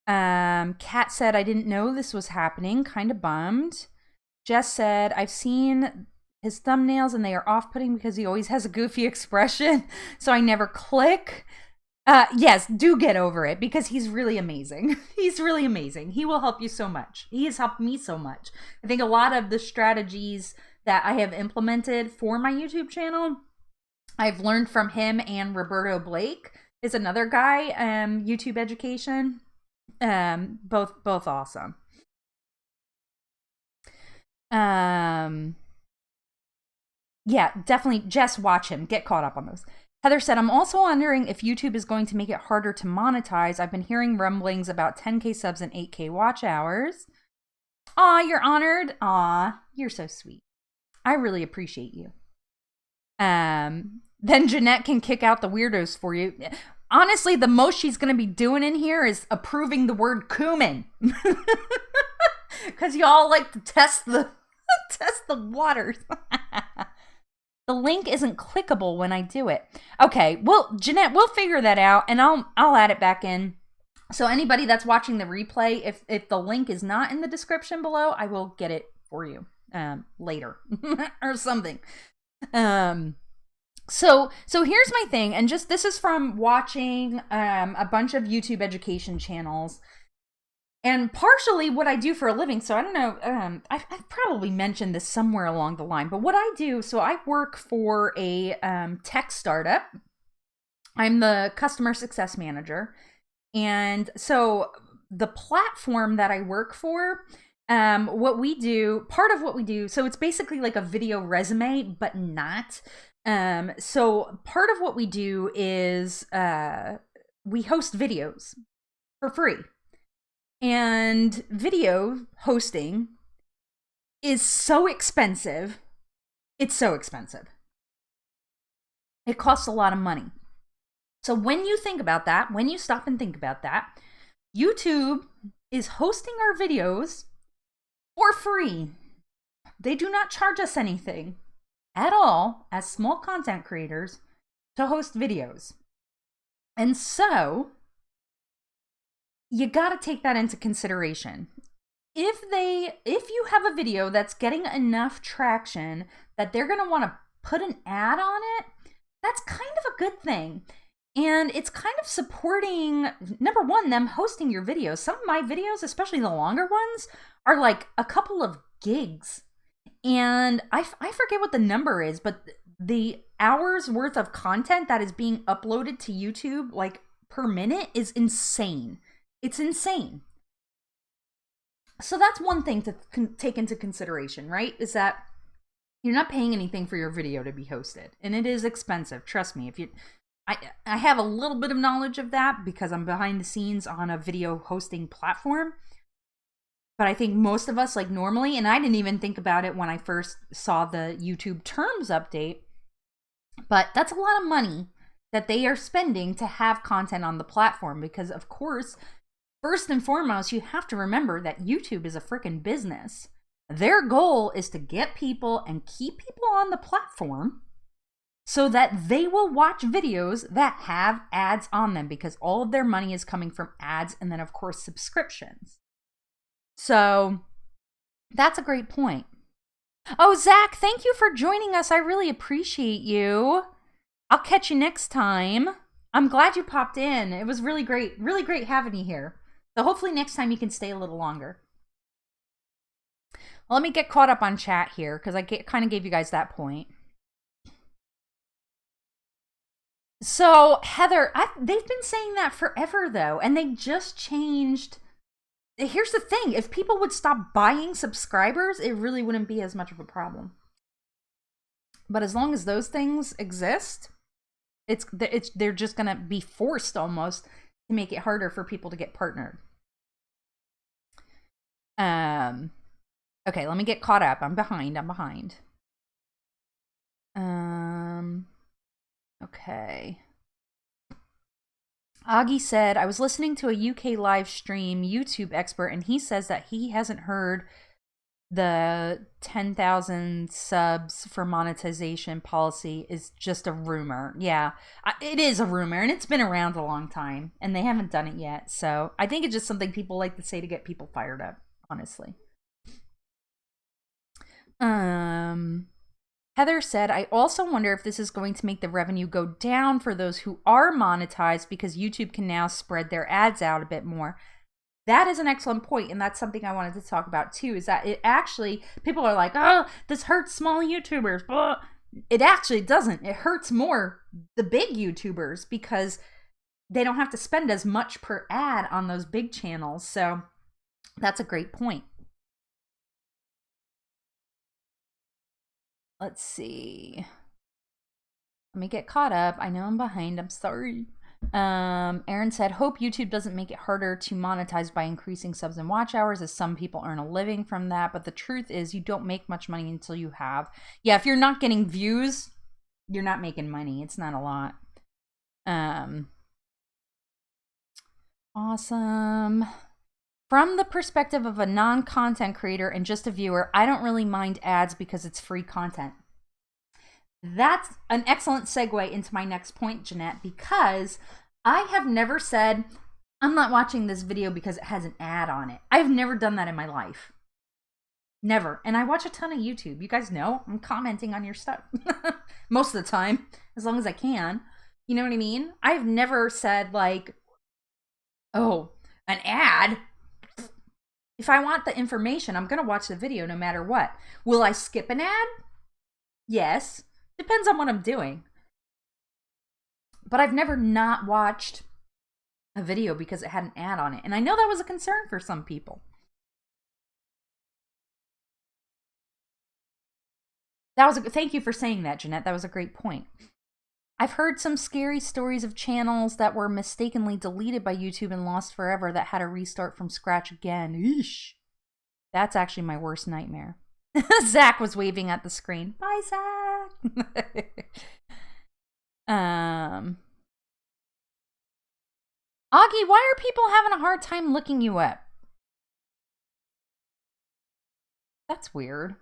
Kat said, I didn't know this was happening. Kind of bummed. Jess said, I've seen his thumbnails and they are off-putting because he always has a goofy expression. So I never click. Yes, do get over it because he's really amazing. He's really amazing. He will help you so much. He has helped me so much. I think a lot of the strategies that I have implemented for my YouTube channel, I've learned from him, and Roberto Blake is another guy, YouTube education. Both awesome. Yeah, definitely. Jess, watch him. Get caught up on those. Heather said, I'm also wondering if YouTube is going to make it harder to monetize. I've been hearing rumblings about 10K subs and 8K watch hours. Aw, you're honored. Aw, you're so sweet. I really appreciate you. Then Jeanette can kick out the weirdos for you. Honestly, the most she's going to be doing in here is approving the word cumin. Because y'all like to test the waters. The link isn't clickable when I do it. Okay, well, Jeanette, we'll figure that out, and I'll add it back in. So anybody that's watching the replay, if the link is not in the description below, I will get it for you later or something. So here's my thing, and just this is from watching a bunch of YouTube education channels. And partially what I do for a living, so I don't know, I've probably mentioned this somewhere along the line, but what I do, so I work for a tech startup. I'm the customer success manager. And so the platform that I work for What we do, part of what we do, so it's basically like a video resume, but not. So part of what we do is we host videos for free. And video hosting is so expensive. It's so expensive. It costs a lot of money. So when you think about that, when you stop and think about that, YouTube is hosting our videos for free. They do not charge us anything at all as small content creators to host videos. And so you got to take that into consideration. If you have a video that's getting enough traction that they're going to want to put an ad on it, that's kind of a good thing. And it's kind of supporting, number one, them hosting your videos. Some of my videos, especially the longer ones, are like a couple of gigs. And I forget what the number is, but the hours worth of content that is being uploaded to YouTube, like per minute, is insane. It's insane. So that's one thing to take into consideration, right? Is that you're not paying anything for your video to be hosted. And it is expensive. Trust me. I have a little bit of knowledge of that because I'm behind the scenes on a video hosting platform. But I think most of us, like normally, and I didn't even think about it when I first saw the YouTube terms update, but that's a lot of money that they are spending to have content on the platform because, of course, first and foremost, you have to remember that YouTube is a freaking business. Their goal is to get people and keep people on the platform so that they will watch videos that have ads on them because all of their money is coming from ads and then, of course, subscriptions. So that's a great point. Oh, Zach, thank you for joining us. I really appreciate you. I'll catch you next time. I'm glad you popped in. It was really great having you here. So hopefully next time you can stay a little longer. Well, let me get caught up on chat here because I kind of gave you guys that point. So, Heather, they've been saying that forever, though, and they just changed. Here's the thing. If people would stop buying subscribers, it really wouldn't be as much of a problem. But as long as those things exist, they're just going to be forced almost to make it harder for people to get partnered. Okay, let me get caught up. I'm behind. Okay. Augie said, I was listening to a UK live stream YouTube expert, and he says that he hasn't heard the 10,000 subs for monetization policy is just a rumor. Yeah, it is a rumor, and it's been around a long time, and they haven't done it yet. So I think it's just something people like to say to get people fired up, honestly. Heather said, I also wonder if this is going to make the revenue go down for those who are monetized because YouTube can now spread their ads out a bit more. That is an excellent point, and that's something I wanted to talk about too, is that it actually, people are like, oh, this hurts small YouTubers. Blah. It actually doesn't. It hurts more the big YouTubers because they don't have to spend as much per ad on those big channels. So that's a great point. Let's see. Let me get caught up. I know I'm behind. I'm sorry. Aaron said, hope YouTube doesn't make it harder to monetize by increasing subs and watch hours, as some people earn a living from that. But the truth is you don't make much money until you have. Yeah, if you're not getting views, you're not making money. It's not a lot. Awesome. From the perspective of a non-content creator and just a viewer, I don't really mind ads because it's free content. That's an excellent segue into my next point, Jeanette, because I have never said, I'm not watching this video because it has an ad on it. I've never done that in my life. Never. And I watch a ton of YouTube. You guys know I'm commenting on your stuff most of the time, as long as I can. You know what I mean? I've never said like, oh, an ad. If I want the information, I'm going to watch the video no matter what. Will I skip an ad? Yes. Depends on what I'm doing. But I've never not watched a video because it had an ad on it. And I know that was a concern for some people. Thank you for saying that, Jeanette. That was a great point. I've heard some scary stories of channels that were mistakenly deleted by YouTube and lost forever that had to restart from scratch again. Eesh. That's actually my worst nightmare. Zach was waving at the screen. Bye, Zach. Augie, why are people having a hard time looking you up? That's weird.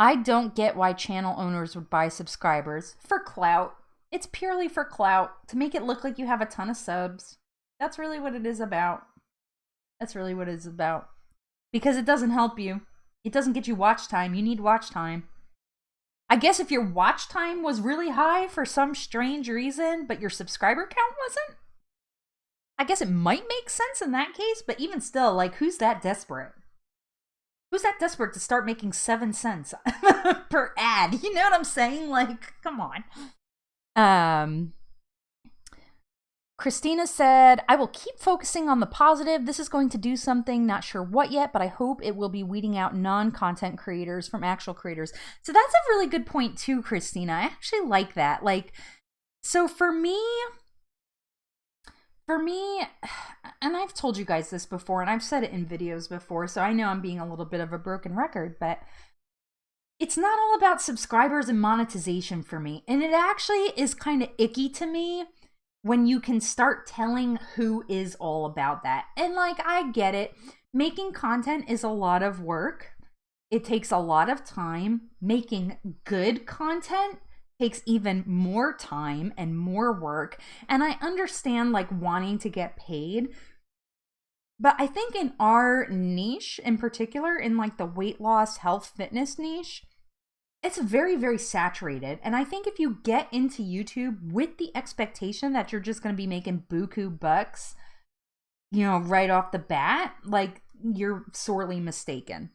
I don't get why channel owners would buy subscribers. For clout. It's purely for clout. To make it look like you have a ton of subs. That's really what it is about. That's really what it's about. Because it doesn't help you. It doesn't get you watch time. You need watch time. I guess if your watch time was really high for some strange reason, but your subscriber count wasn't, I guess it might make sense in that case, but even still, like, who's that desperate? Who's that desperate to start making 7 cents per ad? You know what I'm saying? Like, come on. Christina said, I will keep focusing on the positive. This is going to do something, not sure what yet, but I hope it will be weeding out non-content creators from actual creators. So that's a really good point too, Christina. I actually like that. Like, so for me, and I've told you guys this before, and I've said it in videos before, so I know I'm being a little bit of a broken record, but it's not all about subscribers and monetization for me. And it actually is kind of icky to me when you can start telling who is all about that. And like, I get it. Making content is a lot of work. It takes a lot of time. Making good content takes even more time and more work. And I understand like wanting to get paid. But I think in our niche in particular, in like the weight loss, health, fitness niche, it's very, very saturated. And I think if you get into YouTube with the expectation that you're just going to be making buku bucks, you know, right off the bat, like, you're sorely mistaken.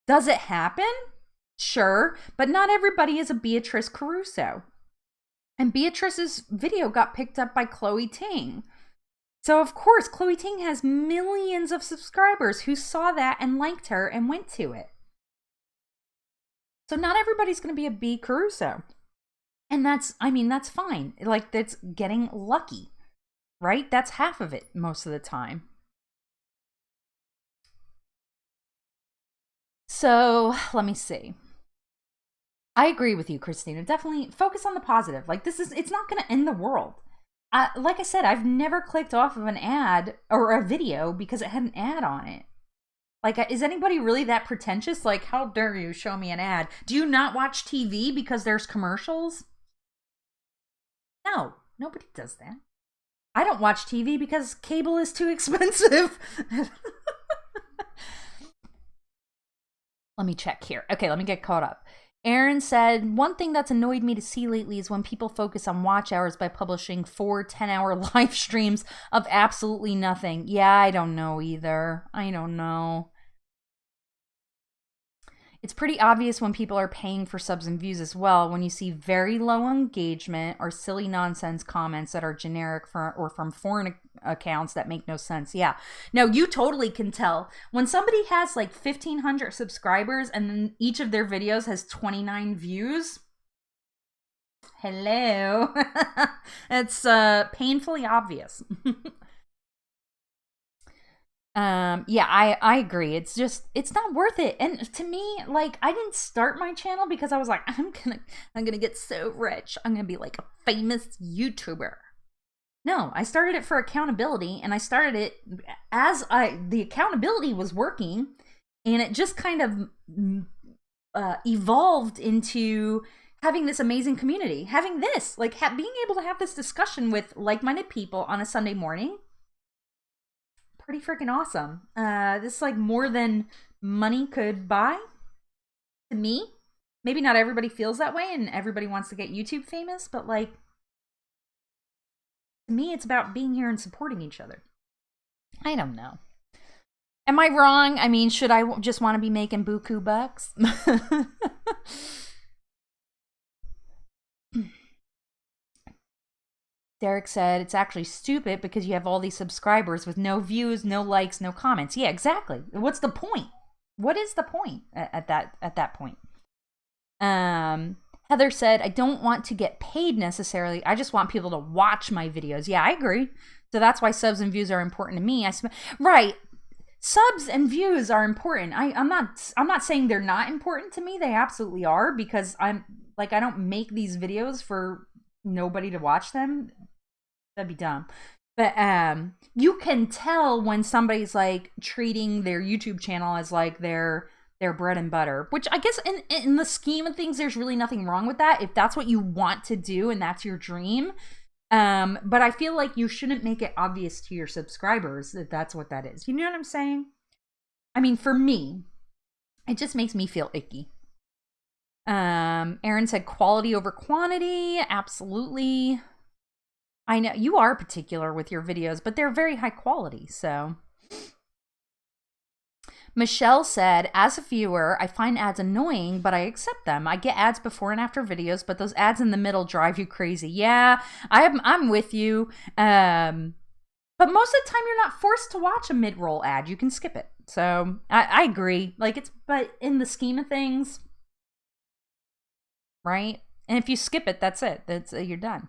Does it happen? Sure. But not everybody is a Beatrice Caruso. And Beatrice's video got picked up by Chloe Ting. So, of course, Chloe Ting has millions of subscribers who saw that and liked her and went to it. So not everybody's going to be a B Caruso. And that's fine. Like, that's getting lucky, right? That's half of it most of the time. So let me see. I agree with you, Christina. Definitely focus on the positive. Like, it's not going to end the world. Like I said, I've never clicked off of an ad or a video because it had an ad on it. Like, is anybody really that pretentious? Like, how dare you show me an ad? Do you not watch TV because there's commercials? No, nobody does that. I don't watch TV because cable is too expensive. Let me check here. Okay, let me get caught up. Aaron said, one thing that's annoyed me to see lately is when people focus on watch hours by publishing 4 10-hour live streams of absolutely nothing. Yeah, I don't know either. I don't know. It's pretty obvious when people are paying for subs and views as well, when you see very low engagement or silly nonsense comments that are generic or from foreign accounts that make no sense. Yeah. No, you totally can tell. When somebody has like 1,500 subscribers and then each of their videos has 29 views. Hello. It's painfully obvious. Yeah, I agree. It's not worth it. And to me, like, I didn't start my channel because I was like, I'm gonna get so rich. I'm gonna be like a famous YouTuber. No, I started it for accountability, and I started it as the accountability was working, and it just kind of evolved into having this amazing community, having this, like, being able to have this discussion with like-minded people on a Sunday morning. Pretty freaking awesome. This is like more than money could buy to me. Maybe not everybody feels that way and everybody wants to get YouTube famous, but like, to me, it's about being here and supporting each other. I don't know. Am I wrong? I mean, should I just want to be making buku bucks? Derek said, it's actually stupid because you have all these subscribers with no views, no likes, no comments. Yeah, exactly. What's the point? What is the point at that point? Heather said, I don't want to get paid necessarily. I just want people to watch my videos. Yeah, I agree. So that's why subs and views are important to me. Right. Subs and views are important. I'm not saying they're not important to me. They absolutely are, because I don't make these videos for nobody to watch them. That'd be dumb. But you can tell when somebody's like treating their YouTube channel as like their bread and butter, which I guess in the scheme of things, there's really nothing wrong with that if that's what you want to do and that's your dream. But I feel like you shouldn't make it obvious to your subscribers that that's what that is. You know what I'm saying? I mean, for me, it just makes me feel icky. Aaron said quality over quantity. Absolutely. I know you are particular with your videos, but they're very high quality, so. Michelle said, as a viewer, I find ads annoying, but I accept them. I get ads before and after videos, but those ads in the middle drive you crazy. Yeah, I'm with you. But most of the time, you're not forced to watch a mid-roll ad. You can skip it. So I agree. But in the scheme of things, right? And if you skip it, that's it. You're done.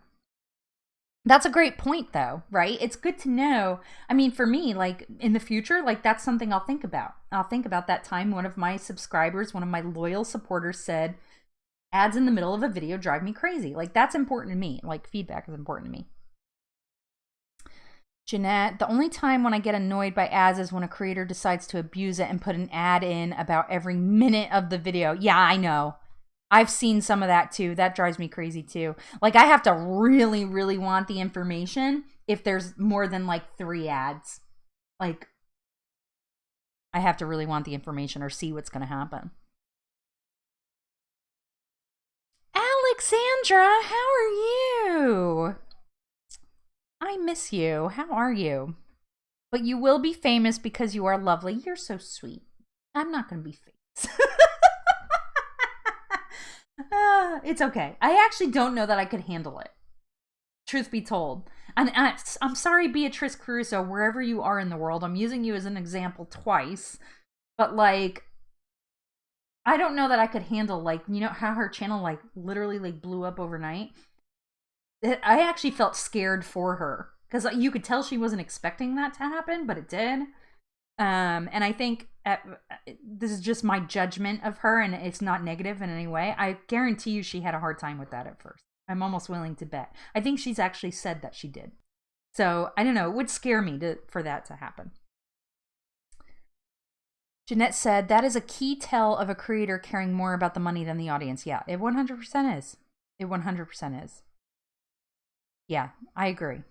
That's a great point, though, right? It's good to know. I mean, for me, like, in the future, like, that's something I'll think about. I'll think about that time one of my subscribers, one of my loyal supporters said, ads in the middle of a video drive me crazy. Like, that's important to me. Like, feedback is important to me. Jeanette, the only time when I get annoyed by ads is when a creator decides to abuse it and put an ad in about every minute of the video. Yeah, I know. I've seen some of that too. That drives me crazy too. Like, I have to really, really want the information if there's more than like 3 ads. Like, I have to really want the information or see what's going to happen. Alexandra, how are you? I miss you. How are you? But you will be famous because you are lovely. You're so sweet. I'm not going to be famous. It's okay. I actually don't know that I could handle it. Truth be told. And I'm sorry, Beatrice Caruso, wherever you are in the world. I'm using you as an example twice. But, like, I don't know that I could handle, like, you know how her channel, like, literally, like, blew up overnight? I actually felt scared for her. Because you could tell she wasn't expecting that to happen, but it did. And I think this is just my judgment of her, and it's not negative in any way. I guarantee you she had a hard time with that at first. I'm almost willing to bet. I think she's actually said that she did. So, I don't know. It would scare me for that to happen. Jeanette said, that is a key tell of a creator caring more about the money than the audience. Yeah, it 100% is. It 100% is. Yeah, I agree.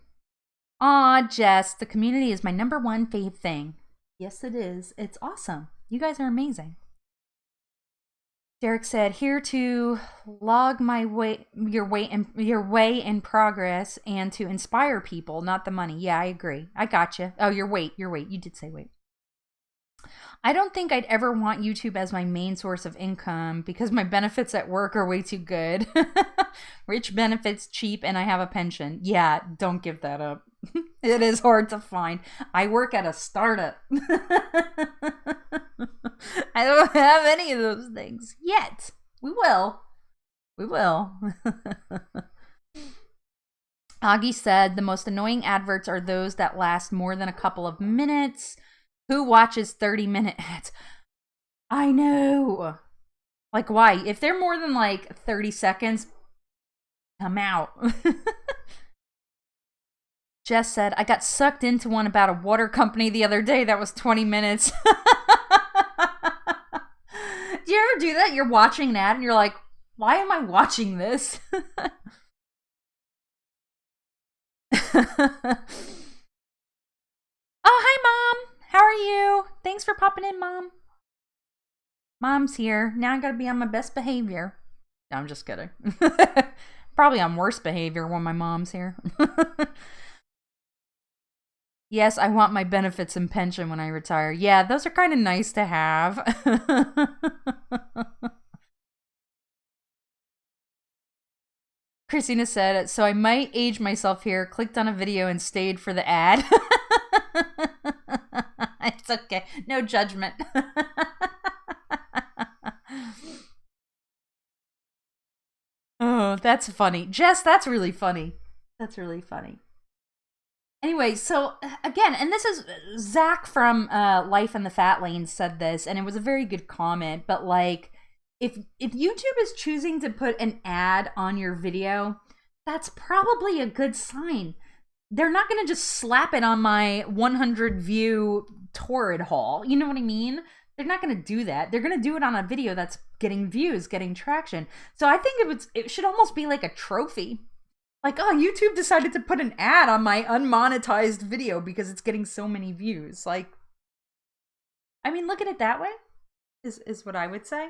Aw, Jess, the community is my #1 fave thing. Yes, it is. It's awesome. You guys are amazing. Derek said, here to log your way in progress and to inspire people, not the money. Yeah, I agree. I got you. Oh, your weight. You did say weight. I don't think I'd ever want YouTube as my main source of income because my benefits at work are way too good. Rich benefits, cheap, and I have a pension. Yeah, don't give that up. It is hard to find. I work at a startup. I don't have any of those things yet. We will. Augie said, the most annoying adverts are those that last more than a couple of minutes. Who watches 30-minute ads? I know. Like, why? If they're more than like 30 seconds, come out. Jess said, I got sucked into one about a water company the other day that was 20 minutes. Do you ever do that? You're watching an ad and you're like, why am I watching this? Oh, hi, Mom. How are you? Thanks for popping in, Mom. Mom's here. Now I gotta be on my best behavior. No, I'm just kidding. Probably on worse behavior when my mom's here. Yes, I want my benefits and pension when I retire. Yeah, those are kind of nice to have. Christina said, so I might age myself here, clicked on a video and stayed for the ad. It's okay. No judgment. Oh, that's funny. Jess, that's really funny. That's really funny. Anyway, so again, and this is Zach from Life in the Fat Lane said this, and it was a very good comment. But like, if YouTube is choosing to put an ad on your video, that's probably a good sign. They're not going to just slap it on my 100 view torrid haul. You know what I mean? They're not going to do that. They're going to do it on a video that's getting views, getting traction. So I think it should almost be like a trophy. Like, oh, YouTube decided to put an ad on my unmonetized video because it's getting so many views. Like, I mean, look at it that way, is what I would say.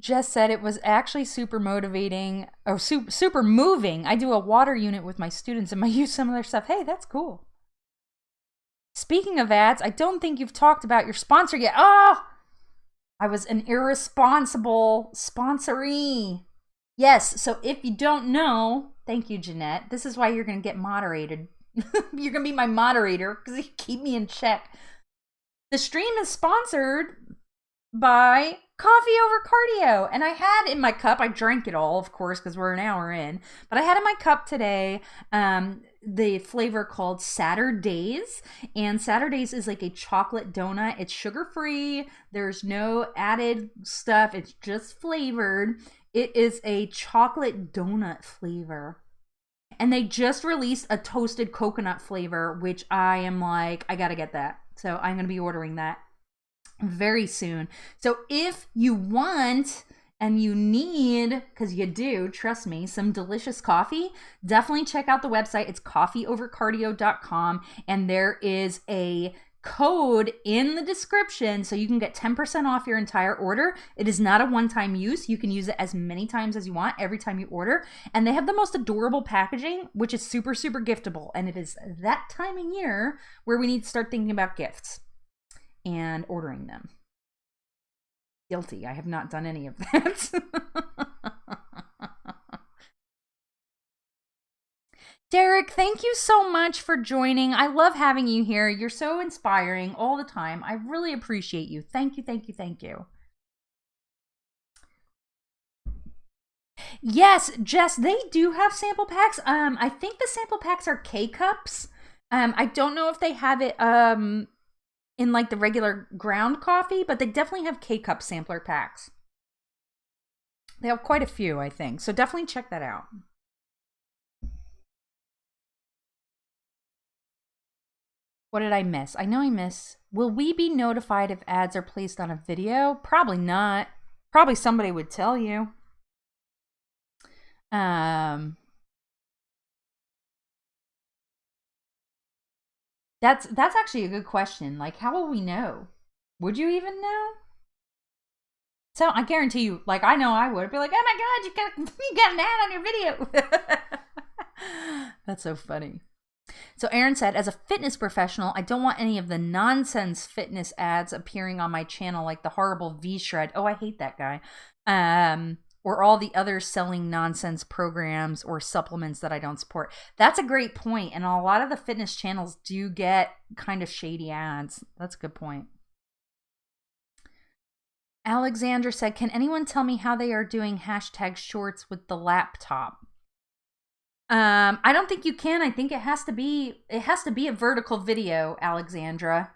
Jess said it was actually super motivating, or super moving. I do a water unit with my students and I use similar stuff. Hey, that's cool. Speaking of ads, I don't think you've talked about your sponsor yet. Oh! I was an irresponsible sponsoree. Yes, so if you don't know, thank you, Jeanette. This is why you're going to get moderated. You're going to be my moderator because you keep me in check. The stream is sponsored by Coffee Over Cardio. And I had in my cup, I drank it all, of course, because we're an hour in. But I had in my cup today the flavor called Saturdays. And Saturdays is like a chocolate donut. It's sugar-free. There's no added stuff. It's just flavored. It is a chocolate donut flavor. And they just released a toasted coconut flavor, which I am like, I gotta get that. So I'm going to be ordering that very soon. So if you want and you need, because you do, trust me, some delicious coffee, definitely check out the website. It's coffeeovercardio.com, and there is a code in the description so you can get 10% off your entire order. It is not a one-time use. You can use it as many times as you want every time you order. And they have the most adorable packaging, which is super, super giftable. And it is that time of year where we need to start thinking about gifts and ordering them. Guilty. I have not done any of that. Derek, thank you so much for joining. I love having you here. You're so inspiring all the time. I really appreciate you. Thank you, thank you, thank you. Yes, Jess, they do have sample packs. I think the sample packs are K-cups. I don't know if they have it in like the regular ground coffee, but they definitely have K-cup sampler packs. They have quite a few, I think. So definitely check that out. What did I miss? I know I miss. Will we be notified if ads are placed on a video? Probably not. Probably somebody would tell you. That's actually a good question. Like, how will we know? Would you even know? So I guarantee you, like, I know I would be like, oh my God, you got an ad on your video. That's so funny. So Aaron said, as a fitness professional, I don't want any of the nonsense fitness ads appearing on my channel, like the horrible V-Shred. Oh, I hate that guy. Or all the other selling nonsense programs or supplements that I don't support. That's a great point. And a lot of the fitness channels do get kind of shady ads. That's a good point. Alexandra said, can anyone tell me how they are doing hashtag shorts with the laptop? I don't think you can. I think it has to be a vertical video, Alexandra.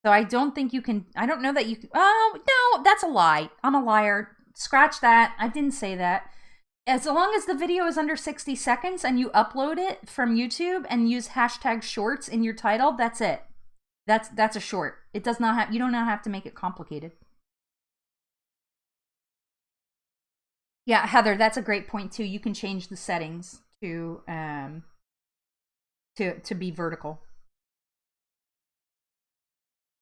So I don't think you can. I don't know that you can. Oh, no, that's a lie. I'm a liar. Scratch that. I didn't say that. As long as the video is under 60 seconds and you upload it from YouTube and use hashtag shorts in your title, that's it. That's a short. It does not have, you do not have to make it complicated. Yeah, Heather, that's a great point too. You can change the settings to be vertical.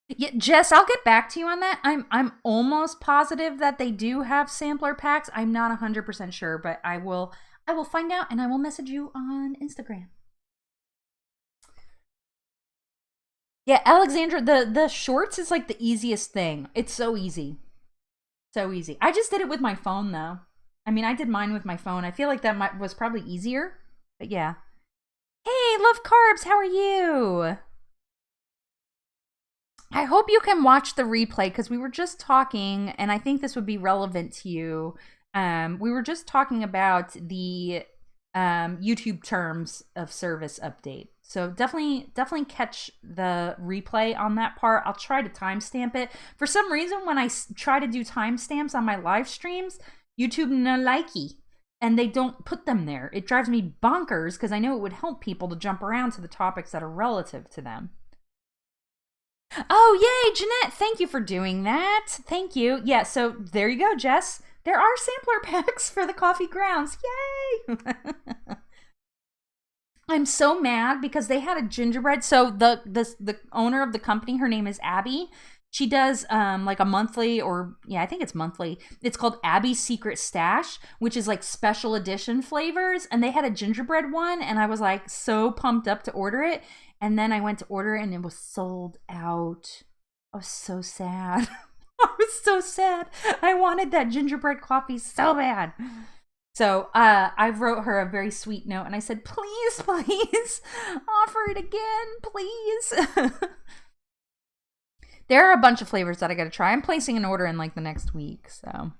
Yeah, Jess, I'll get back to you on that. I'm almost positive that they do have sampler packs. I'm not 100% sure, but I will find out and I will message you on Instagram. Yeah, Alexandra, the shorts is like the easiest thing. It's so easy. So easy. I just did it with my phone though. I mean, I did mine with my phone. I feel like that was probably easier. But yeah. Hey, Love Carbs, how are you? I hope you can watch the replay because we were just talking, and I think this would be relevant to you. We were just talking about the YouTube terms of service update. So definitely catch the replay on that part. I'll try to timestamp it. For some reason, when I try to do timestamps on my live streams, YouTube no likey, and they don't put them there. It drives me bonkers because I know it would help people to jump around to the topics that are relative to them. Oh, yay, Jeanette. Thank you for doing that. Thank you. Yeah, so there you go, Jess. There are sampler packs for the coffee grounds. Yay! I'm so mad because they had a gingerbread. So the owner of the company, her name is Abby. She does like a monthly, or yeah, I think it's monthly. It's called Abby's Secret Stash, which is like special edition flavors. And they had a gingerbread one, and I was like so pumped up to order it. And then I went to order it, and it was sold out. I was so sad. I was so sad. I wanted that gingerbread coffee so bad. So I wrote her a very sweet note, and I said, please, please, offer it again, please. There are a bunch of flavors that I got to try. I'm placing an order in like the next week, so.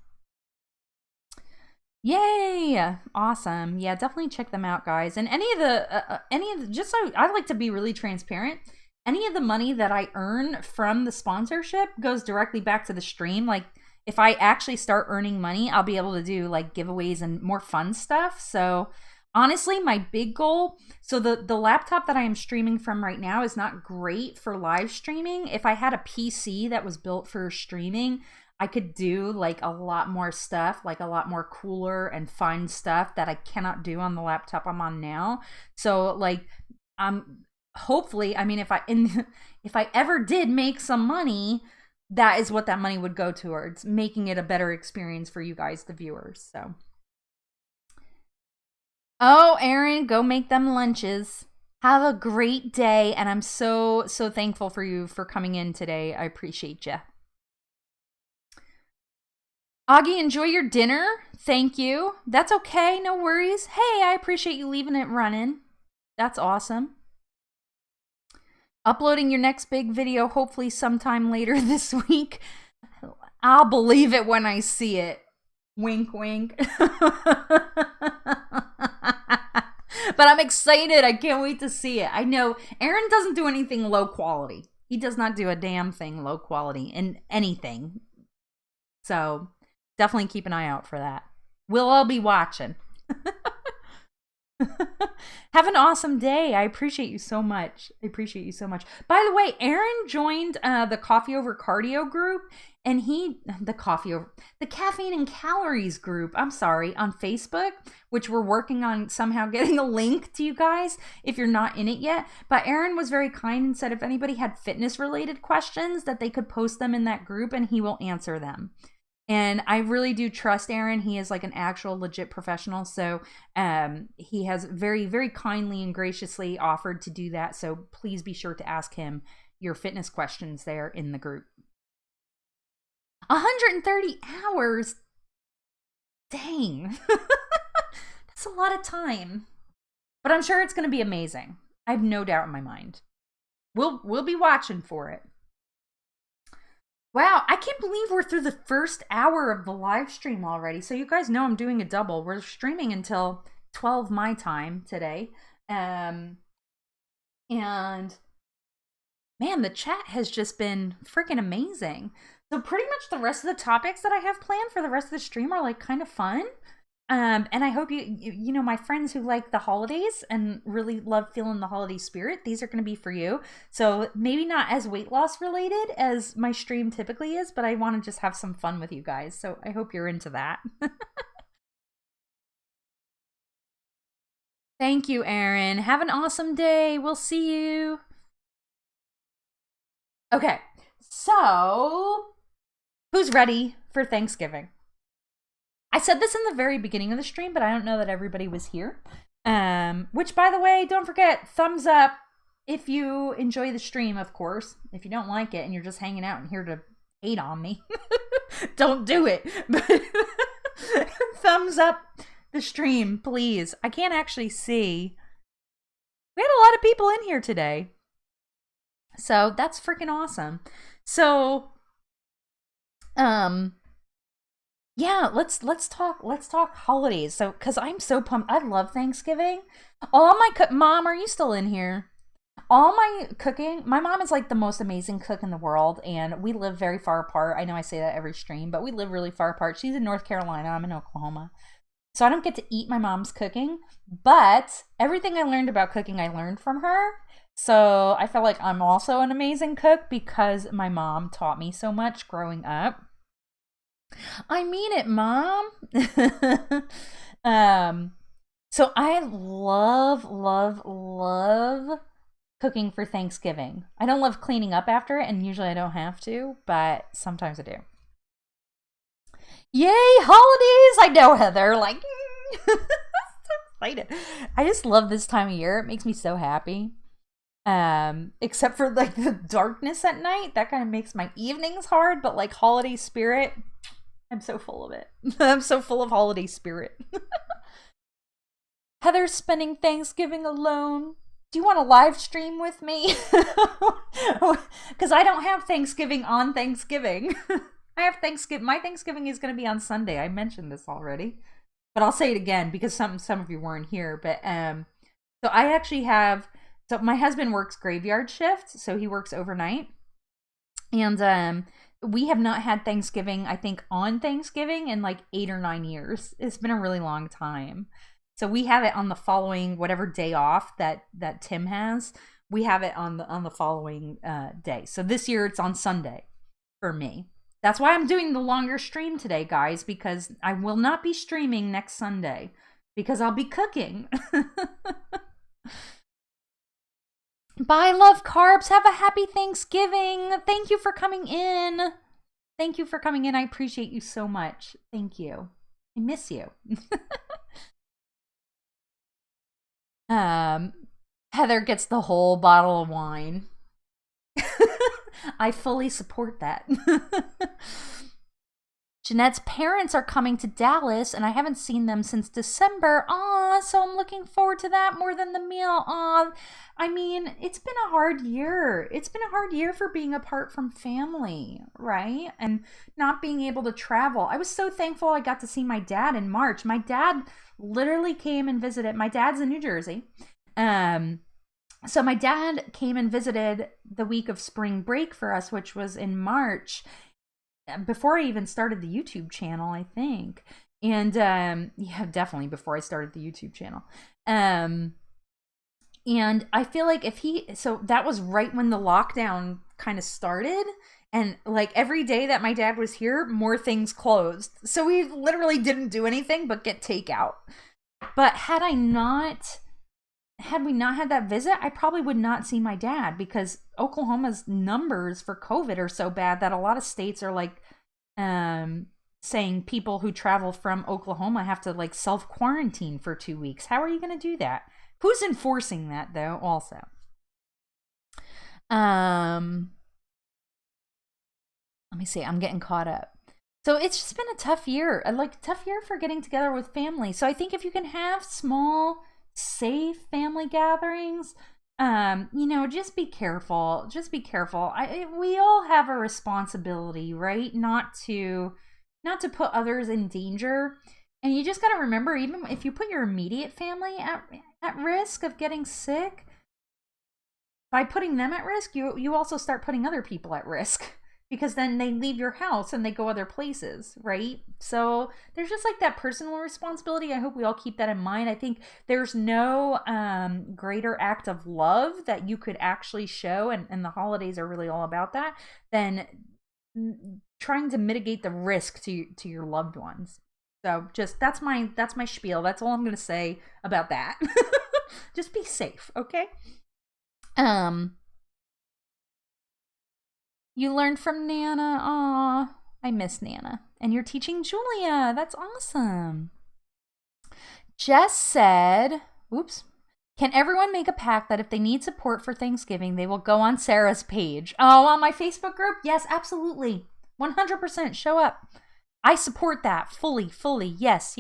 Yay! Awesome. Yeah, definitely check them out, guys. And any of the, just so I like to be really transparent, any of the money that I earn from the sponsorship goes directly back to the stream. Like, if I actually start earning money, I'll be able to do like giveaways and more fun stuff. So honestly, my big goal, so the laptop that I am streaming from right now is not great for live streaming. If I had a PC that was built for streaming, I could do like a lot more stuff, like a lot more cooler and fun stuff that I cannot do on the laptop I'm on now. So like, hopefully, I mean, if I ever did make some money, that is what that money would go towards, making it a better experience for you guys, the viewers. So, oh, Erin, go make them lunches. Have a great day, and I'm so thankful for you for coming in today. I appreciate you. Augie, enjoy your dinner. Thank you. That's okay. No worries. Hey, I appreciate you leaving it running. That's awesome. Uploading your next big video, hopefully sometime later this week. I'll believe it when I see it. Wink, wink. But I'm excited. I can't wait to see it. I know Aaron doesn't do anything low quality. He does not do a damn thing low quality in anything. So definitely keep an eye out for that. We'll all be watching. Have an awesome day. I appreciate you so much. By the way, Aaron joined the Coffee Over Cardio group, and the Caffeine and Calories group, I'm sorry, on Facebook, which we're working on somehow getting a link to you guys if you're not in it yet. But Aaron was very kind and said if anybody had fitness related questions that they could post them in that group and he will answer them. And I really do trust Aaron. He is like an actual legit professional. So he has very, very kindly and graciously offered to do that. So please be sure to ask him your fitness questions there in the group. 130 hours. Dang. That's a lot of time. But I'm sure it's going to be amazing. I have no doubt in my mind. We'll be watching for it. Wow, I can't believe we're through the first hour of the live stream already. So you guys know I'm doing a double. We're streaming until 12 my time today. And man, the chat has just been freaking amazing. So pretty much the rest of the topics that I have planned for the rest of the stream are like kind of fun. And I hope you know, my friends who like the holidays and really love feeling the holiday spirit, these are going to be for you. So maybe not as weight loss related as my stream typically is, but I want to just have some fun with you guys. So I hope you're into that. Thank you, Aaron. Have an awesome day. We'll see you. Okay, so who's ready for Thanksgiving? I said this in the very beginning of the stream, but I don't know that everybody was here. Which, by the way, don't forget, thumbs up if you enjoy the stream, of course. If you don't like it and you're just hanging out and here to hate on me, don't do it. But thumbs up the stream, please. I can't actually see. We had a lot of people in here today. So that's freaking awesome. So, um, yeah, let's talk holidays. So, cause I'm so pumped. I love Thanksgiving. All my mom, are you still in here? All my cooking, my mom is like the most amazing cook in the world, and we live very far apart. I know I say that every stream, but we live really far apart. She's in North Carolina, I'm in Oklahoma. So I don't get to eat my mom's cooking, but everything I learned about cooking, I learned from her. So I feel like I'm also an amazing cook because my mom taught me so much growing up. I mean it, mom. um, so I love, love, love cooking for Thanksgiving. I don't love cleaning up after it, and usually I don't have to, but sometimes I do. Yay, holidays! I know, Heather. Like, so excited. I just love this time of year. It makes me so happy. Except for like the darkness at night, that kind of makes my evenings hard. But like holiday spirit, I'm so full of it. I'm so full of holiday spirit. Heather's spending Thanksgiving alone. Do you want to live stream with me? Because I don't have Thanksgiving on Thanksgiving. I have Thanksgiving. My Thanksgiving is going to be on Sunday. I mentioned this already, but I'll say it again because some of you weren't here. But so I actually have. So my husband works graveyard shift, so he works overnight, and we have not had Thanksgiving. I think on Thanksgiving in like 8 or 9 years. It's been a really long time. So we have it on the following whatever day off that Tim has. We have it on the following day. So this year it's on Sunday for me. That's why I'm doing the longer stream today, guys, because I will not be streaming next Sunday because I'll be cooking. Bye, love carbs. Have a happy Thanksgiving. Thank you for coming in. Thank you for coming in. I appreciate you so much. Thank you. I miss you. Heather gets the whole bottle of wine. I fully support that. Jeanette's parents are coming to Dallas, and I haven't seen them since December. Aw, so I'm looking forward to that more than the meal. Aw, I mean, it's been a hard year. It's been a hard year for being apart from family, right? And not being able to travel. I was so thankful I got to see my dad in March. My dad literally came and visited. My dad's in New Jersey. So my dad came and visited the week of spring break for us, which was in March, before I even started the YouTube channel, I think. And yeah, definitely before I started the YouTube channel. And I feel like so that was right when the lockdown kind of started. And like every day that my dad was here, more things closed. So we literally didn't do anything but get takeout. But had we not had that visit, I probably would not see my dad because Oklahoma's numbers for COVID are so bad that a lot of states are like saying people who travel from Oklahoma have to like self-quarantine for 2 weeks. How are you going to do that? Who's enforcing that though also? Let me see. I'm getting caught up. So it's just been a tough year. Tough year for getting together with family. So I think if you can have small, safe family gatherings, just be careful. Just be careful. We all have a responsibility, right? Not to put others in danger. And you just got to remember, even if you put your immediate family at risk of getting sick, by putting them at risk, you also start putting other people at risk. Because then they leave your house and they go other places, right? So there's just like that personal responsibility. I hope we all keep that in mind. I think there's no greater act of love that you could actually show, and the holidays are really all about that, than trying to mitigate the risk to your loved ones. So just that's my spiel. That's all I'm gonna say about that. Just be safe, okay? You learned from Nana. Aw, I miss Nana. And you're teaching Julia. That's awesome. Jess said, oops, can everyone make a pact that if they need support for Thanksgiving, they will go on Sarah's page? Oh, on my Facebook group? Yes, absolutely. 100% show up. I support that fully. Yes.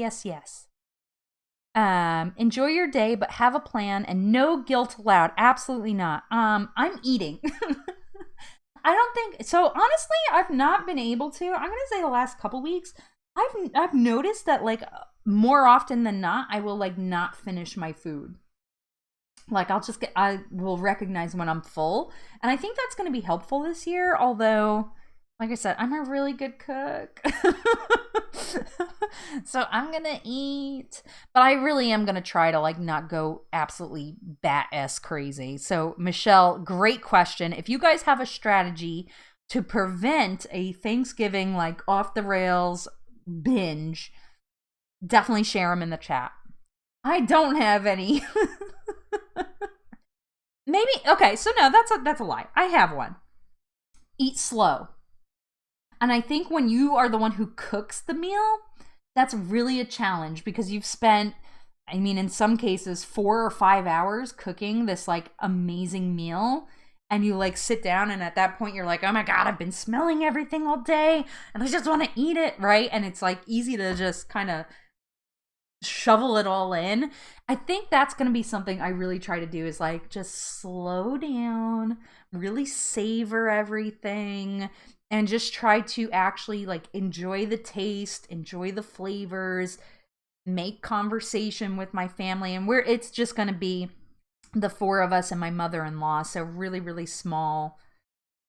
Enjoy your day, but have a plan and no guilt allowed. Absolutely not. I'm eating. I don't think so. Honestly, I've not been able to. I'm gonna say the last couple weeks, I've noticed that like more often than not, I will like not finish my food. Like I will recognize when I'm full, and I think that's gonna be helpful this year. Although, like I said, I'm a really good cook. So I'm gonna eat, but I really am gonna try to like not go absolutely bat-ass crazy. So Michelle, great question. If you guys have a strategy to prevent a Thanksgiving like off the rails binge, definitely share them in the chat. I don't have any. Maybe, okay, so no, that's a lie. I have one. Eat slow. And I think when you are the one who cooks the meal, that's really a challenge because you've spent, I mean, in some cases, 4 or 5 hours cooking this like amazing meal. And you like sit down and at that point you're like, oh my God, I've been smelling everything all day and I just want to eat it, right? And it's like easy to just kind of shovel it all in. I think that's going to be something I really try to do is like just slow down, really savor everything, and just try to actually like enjoy the taste, enjoy the flavors, make conversation with my family. And it's just going to be the 4 of us and my mother-in-law. So really, really small.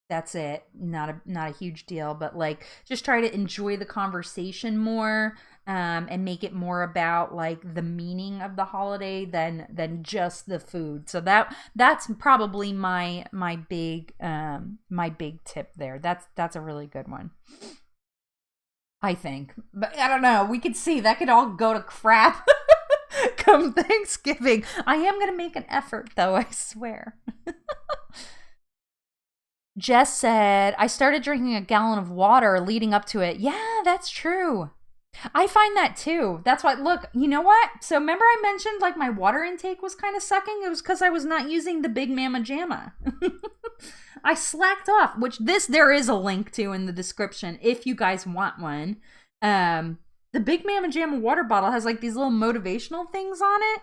That's it. Not a huge deal, but like just try to enjoy the conversation more, and make it more about like the meaning of the holiday than just the food. So that's probably my big tip there. That's a really good one, I think. But I don't know. We could see that could all go to crap come Thanksgiving. I am gonna make an effort though, I swear. Jess said, I started drinking a gallon of water leading up to it. Yeah, that's true. I find that too. That's why, look, you know what? So remember I mentioned like my water intake was kind of sucking? It was because I was not using the Big Mama Jamma. I slacked off, which there is a link to in the description if you guys want one. The Big Mama Jamma water bottle has like these little motivational things on it.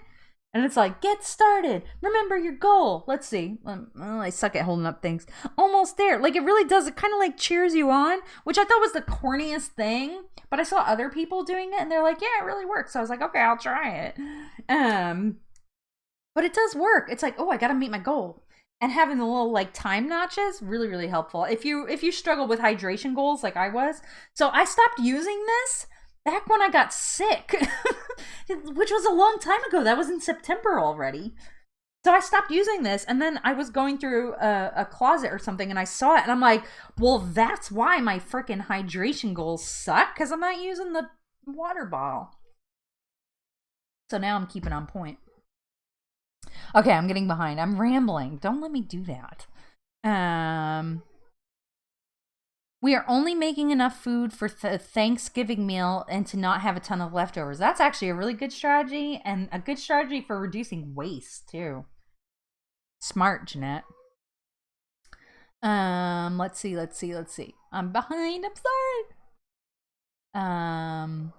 And it's like, get started. Remember your goal. Let's see. I suck at holding up things. Almost there. Like, it really does. It kind of like cheers you on, which I thought was the corniest thing. But I saw other people doing it, and they're like, yeah, it really works. So I was like, okay, I'll try it. But it does work. It's like, oh, I got to meet my goal. And having the little like time notches, really, really helpful. If you struggle with hydration goals like I was. So I stopped using this back when I got sick, which was a long time ago. That was in September already. So I stopped using this, and then I was going through a closet or something, and I saw it, and I'm like, well, that's why my freaking hydration goals suck, because I'm not using the water bottle. So now I'm keeping on point. Okay, I'm getting behind. I'm rambling. Don't let me do that. We are only making enough food for the Thanksgiving meal and to not have a ton of leftovers. That's actually a really good strategy, and a good strategy for reducing waste, too. Smart, Jeanette. Let's see. I'm behind. I'm sorry.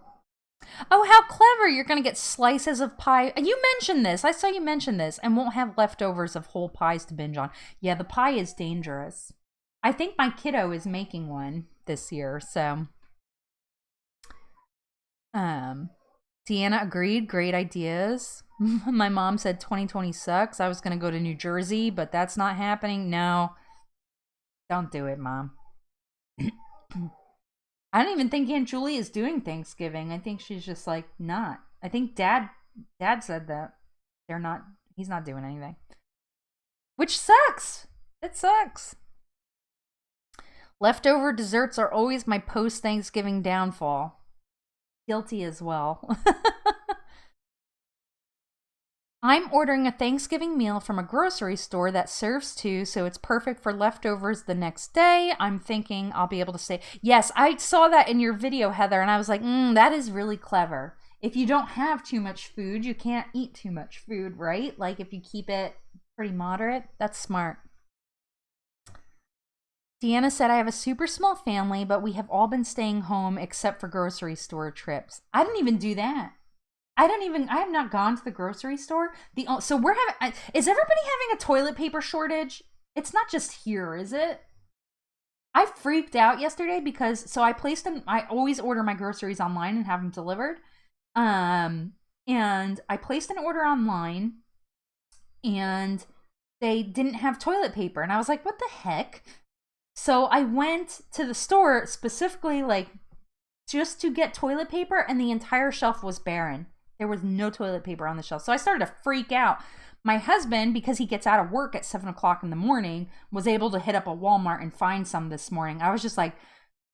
Oh, how clever. You're going to get slices of pie. You mentioned this. I saw you mention this, and won't have leftovers of whole pies to binge on. Yeah, the pie is dangerous. I think my kiddo is making one this year, so. Deanna agreed. Great ideas. My mom said 2020 sucks. I was going to go to New Jersey, but that's not happening. No. Don't do it, Mom. I don't even think Aunt Julie is doing Thanksgiving. I think she's just like not. I think Dad said that he's not doing anything. Which sucks. It sucks. Leftover desserts are always my post-Thanksgiving downfall. Guilty as well. I'm ordering a Thanksgiving meal from a grocery store that serves 2, so it's perfect for leftovers the next day. I'm thinking I'll be able to say, yes, I saw that in your video, Heather, and I was like, that is really clever. If you don't have too much food, you can't eat too much food, right? Like if you keep it pretty moderate, that's smart. Deanna said, I have a super small family, but we have all been staying home except for grocery store trips. I didn't even do that. I have not gone to the grocery store. So is everybody having a toilet paper shortage? It's not just here, is it? I freaked out yesterday because so I placed them. I always order my groceries online and have them delivered. And I placed an order online, and they didn't have toilet paper, and I was like, "What the heck?" So I went to the store specifically, like, just to get toilet paper, and the entire shelf was barren. There was no toilet paper on the shelf. So I started to freak out. My husband, because he gets out of work at 7 o'clock in the morning, was able to hit up a Walmart and find some this morning. I was just like,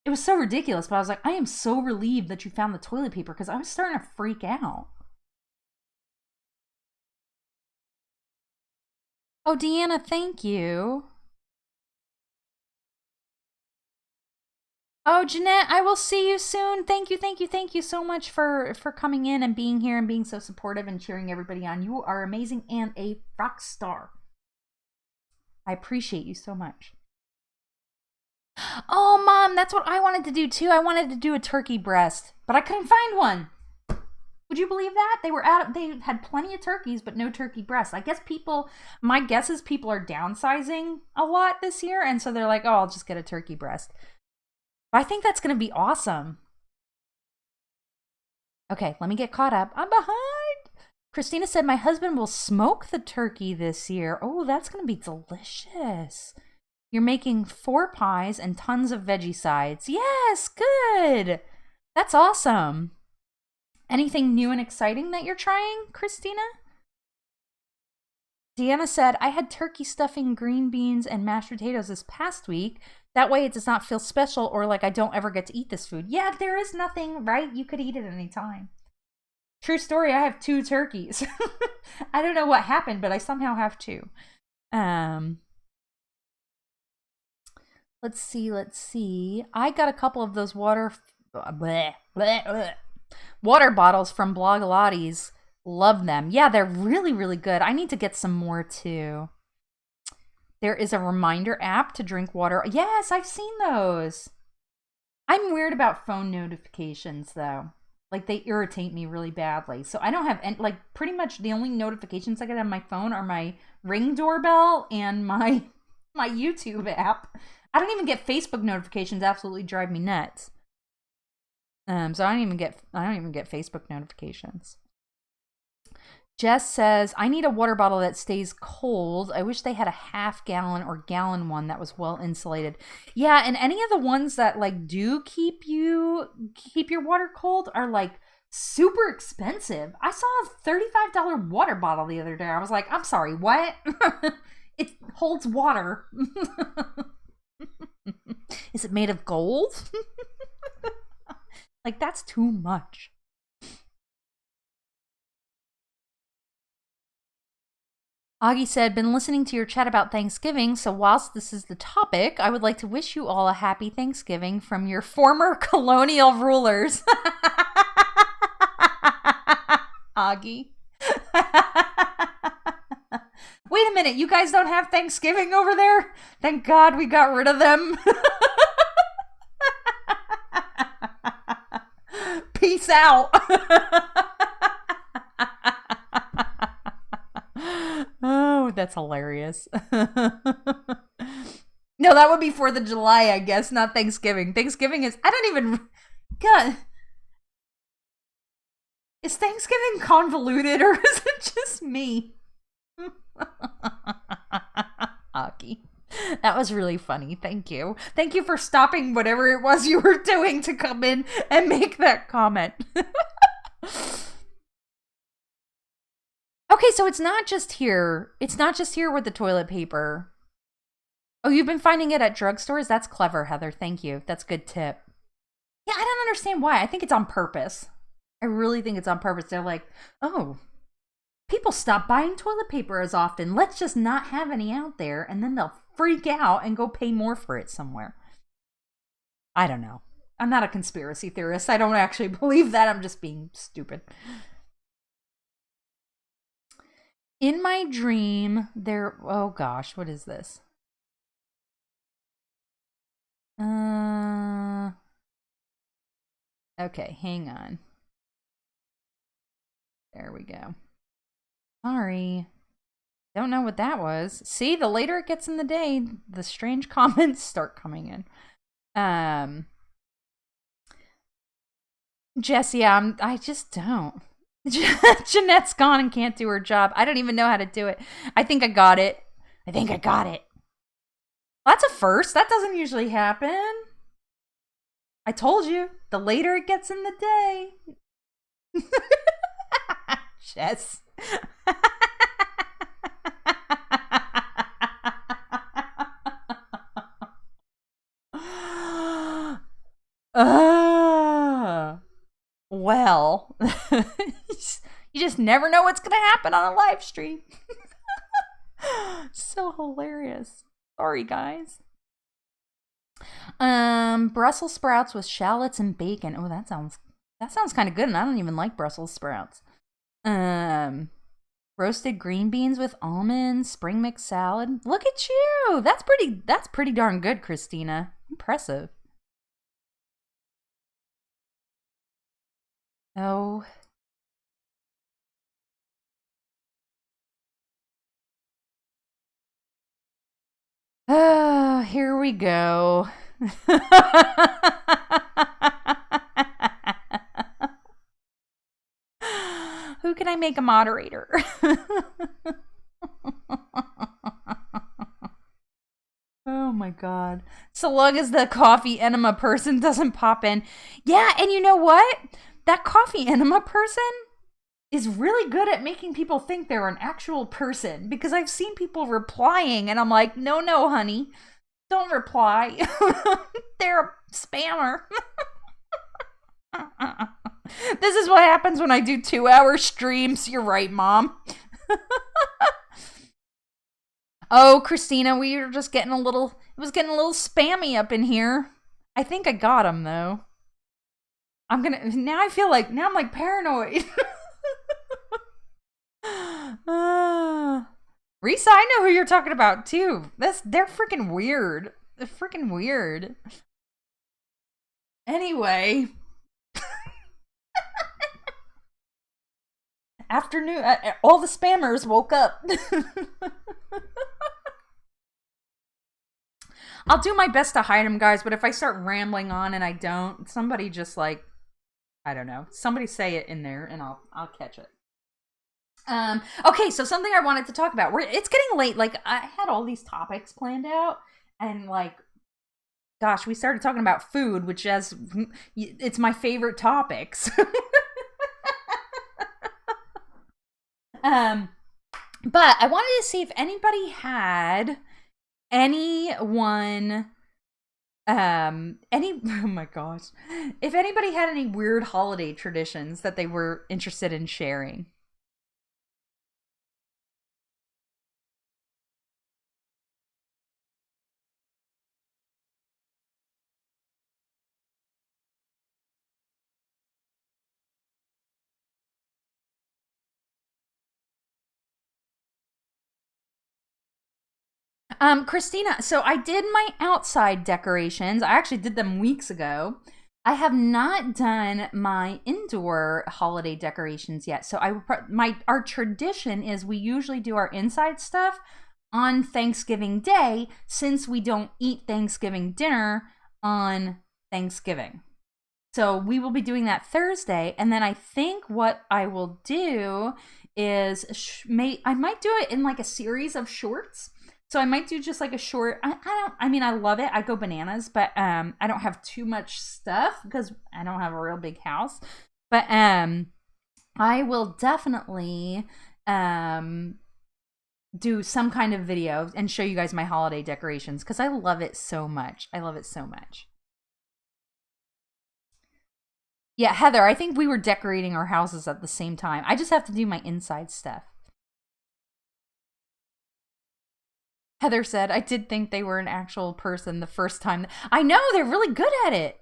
it was so ridiculous, but I was like, I am so relieved that you found the toilet paper because I was starting to freak out. Oh, Deanna, thank you. Oh, Jeanette, I will see you soon. Thank you, thank you, thank you so much for coming in and being here and being so supportive and cheering everybody on. You are amazing and a rock star. I appreciate you so much. Oh, Mom, that's what I wanted to do too. I wanted to do a turkey breast, but I couldn't find one. Would you believe that? They had plenty of turkeys, but no turkey breasts. I guess my guess is people are downsizing a lot this year, and so they're like, oh, I'll just get a turkey breast. I think that's going to be awesome. Okay, let me get caught up. I'm behind. Christina said my husband will smoke the turkey this year. Oh, that's going to be delicious. You're making 4 pies and tons of veggie sides. Yes, good. That's awesome. Anything new and exciting that you're trying, Christina? Deanna said, I had turkey stuffing, green beans, and mashed potatoes this past week. That way it does not feel special or like I don't ever get to eat this food. Yeah, there is nothing, right? You could eat it any time. True story, I have 2 turkeys. I don't know what happened, but I somehow have 2. Let's see. I got a couple of those water bottles from Blogilates. Love them. Yeah, they're really, really good. I need to get some more too. There is a reminder app to drink water. Yes, I've seen those. I'm weird about phone notifications though. Like, they irritate me really badly. So I don't have any, like, pretty much the only notifications I get on my phone are my Ring doorbell and my YouTube app. I don't even get Facebook notifications. Absolutely drive me nuts. So I don't even get Facebook notifications. Jess says, I need a water bottle that stays cold. I wish they had a half-gallon or gallon one that was well insulated. Yeah, and any of the ones that like do keep your water cold are like super expensive. I saw a $35 water bottle the other day. I was like, I'm sorry, what? It holds water. Is it made of gold? Like, that's too much. Augie said, been listening to your chat about Thanksgiving, so whilst this is the topic, I would like to wish you all a happy Thanksgiving from your former colonial rulers. Augie. Wait a minute, you guys don't have Thanksgiving over there? Thank God we got rid of them. Peace out. Oh, that's hilarious. No, that would be 4th of July, I guess, not Thanksgiving. Thanksgiving is, I don't even, God. Is Thanksgiving convoluted or is it just me? Aki. That was really funny. Thank you. Thank you for stopping whatever it was you were doing to come in and make that comment. Okay, so it's not just here. It's not just here with the toilet paper. Oh, you've been finding it at drugstores? That's clever, Heather. Thank you. That's a good tip. Yeah, I don't understand why. I think it's on purpose. I really think it's on purpose. They're like, oh, people stop buying toilet paper as often. Let's just not have any out there. And then they'll freak out and go pay more for it somewhere. I don't know. I'm not a conspiracy theorist. I don't actually believe that. I'm just being stupid. In my dream, oh gosh, what is this? Okay, hang on. There we go. Sorry. Don't know what that was. See, the later it gets in the day, the strange comments start coming in. Jesse, I just don't. Jeanette's gone and can't do her job. I don't even know how to do it. I think I got it. That's a first. That doesn't usually happen. I told you. The later it gets in the day. Jess. Well, you just never know what's going to happen on a live stream. So hilarious. Sorry, guys. Brussels sprouts with shallots and bacon. Oh, that sounds kind of good, and I don't even like Brussels sprouts. Roasted green beans with almonds, spring mix salad. Look at you. That's pretty darn good, Christina. Impressive. Oh. Oh, here we go. Who can I make a moderator? Oh my god. So long as the coffee enema person doesn't pop in. Yeah, and you know what? That coffee enema person is really good at making people think they're an actual person, because I've seen people replying and I'm like, no, honey, don't reply. They're a spammer. This is what happens when I do 2-hour streams. You're right, Mom. Oh, Christina, we were just getting it was getting a little spammy up in here. I think I got him, though. I'm like paranoid. Risa, I know who you're talking about, too. They're freaking weird. They're freaking weird. Anyway. Afternoon, all the spammers woke up. I'll do my best to hide them, guys, but if I start rambling on and I don't, somebody just like, I don't know, somebody say it in there and I'll catch it. Okay, so something I wanted to talk about. It's getting late. Like, I had all these topics planned out, and like, gosh, we started talking about food, which it's my favorite topics. But I wanted to see if anybody had oh my gosh, if anybody had any weird holiday traditions that they were interested in sharing. Christina, so I did my outside decorations. I actually did them weeks ago. I have not done my indoor holiday decorations yet. So our tradition is we usually do our inside stuff on Thanksgiving Day, since we don't eat Thanksgiving dinner on Thanksgiving. So we will be doing that Thursday, and then I think what I will do is I might do it in like a series of shorts. So I might do just like a short. I love it. I go bananas, but I don't have too much stuff because I don't have a real big house. But I will definitely do some kind of video and show you guys my holiday decorations, because I love it so much. Yeah, Heather, I think we were decorating our houses at the same time. I just have to do my inside stuff. Heather said, I did think they were an actual person the first time. I know, they're really good at it.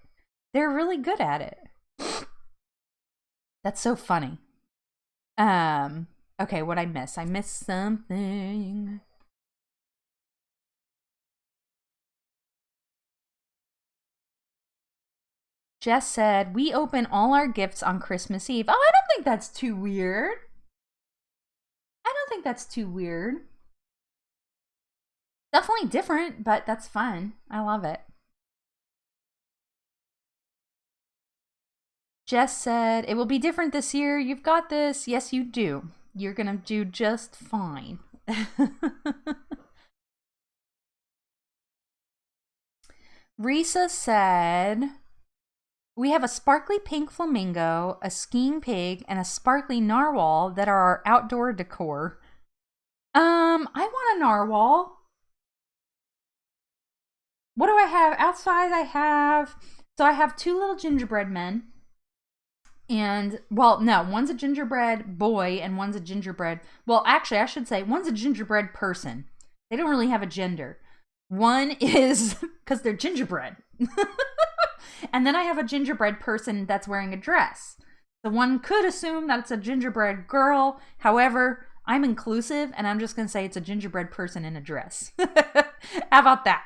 That's so funny. Okay, what'd I miss? I missed something. Jess said, we open all our gifts on Christmas Eve. Oh, I don't think that's too weird. Definitely different, but that's fun. I love it. Jess said, it will be different this year. You've got this. Yes, you do. You're going to do just fine. Risa said, we have a sparkly pink flamingo, a skiing pig, and a sparkly narwhal that are our outdoor decor. I want a narwhal. What do I have? Outside I have two little gingerbread men. And, well, no, one's a gingerbread boy and one's a gingerbread... Well, actually, I should say one's a gingerbread person. They don't really have a gender. One is... because they're gingerbread. And then I have a gingerbread person that's wearing a dress. So one could assume that it's a gingerbread girl. However, I'm inclusive, and I'm just going to say it's a gingerbread person in a dress. How about that?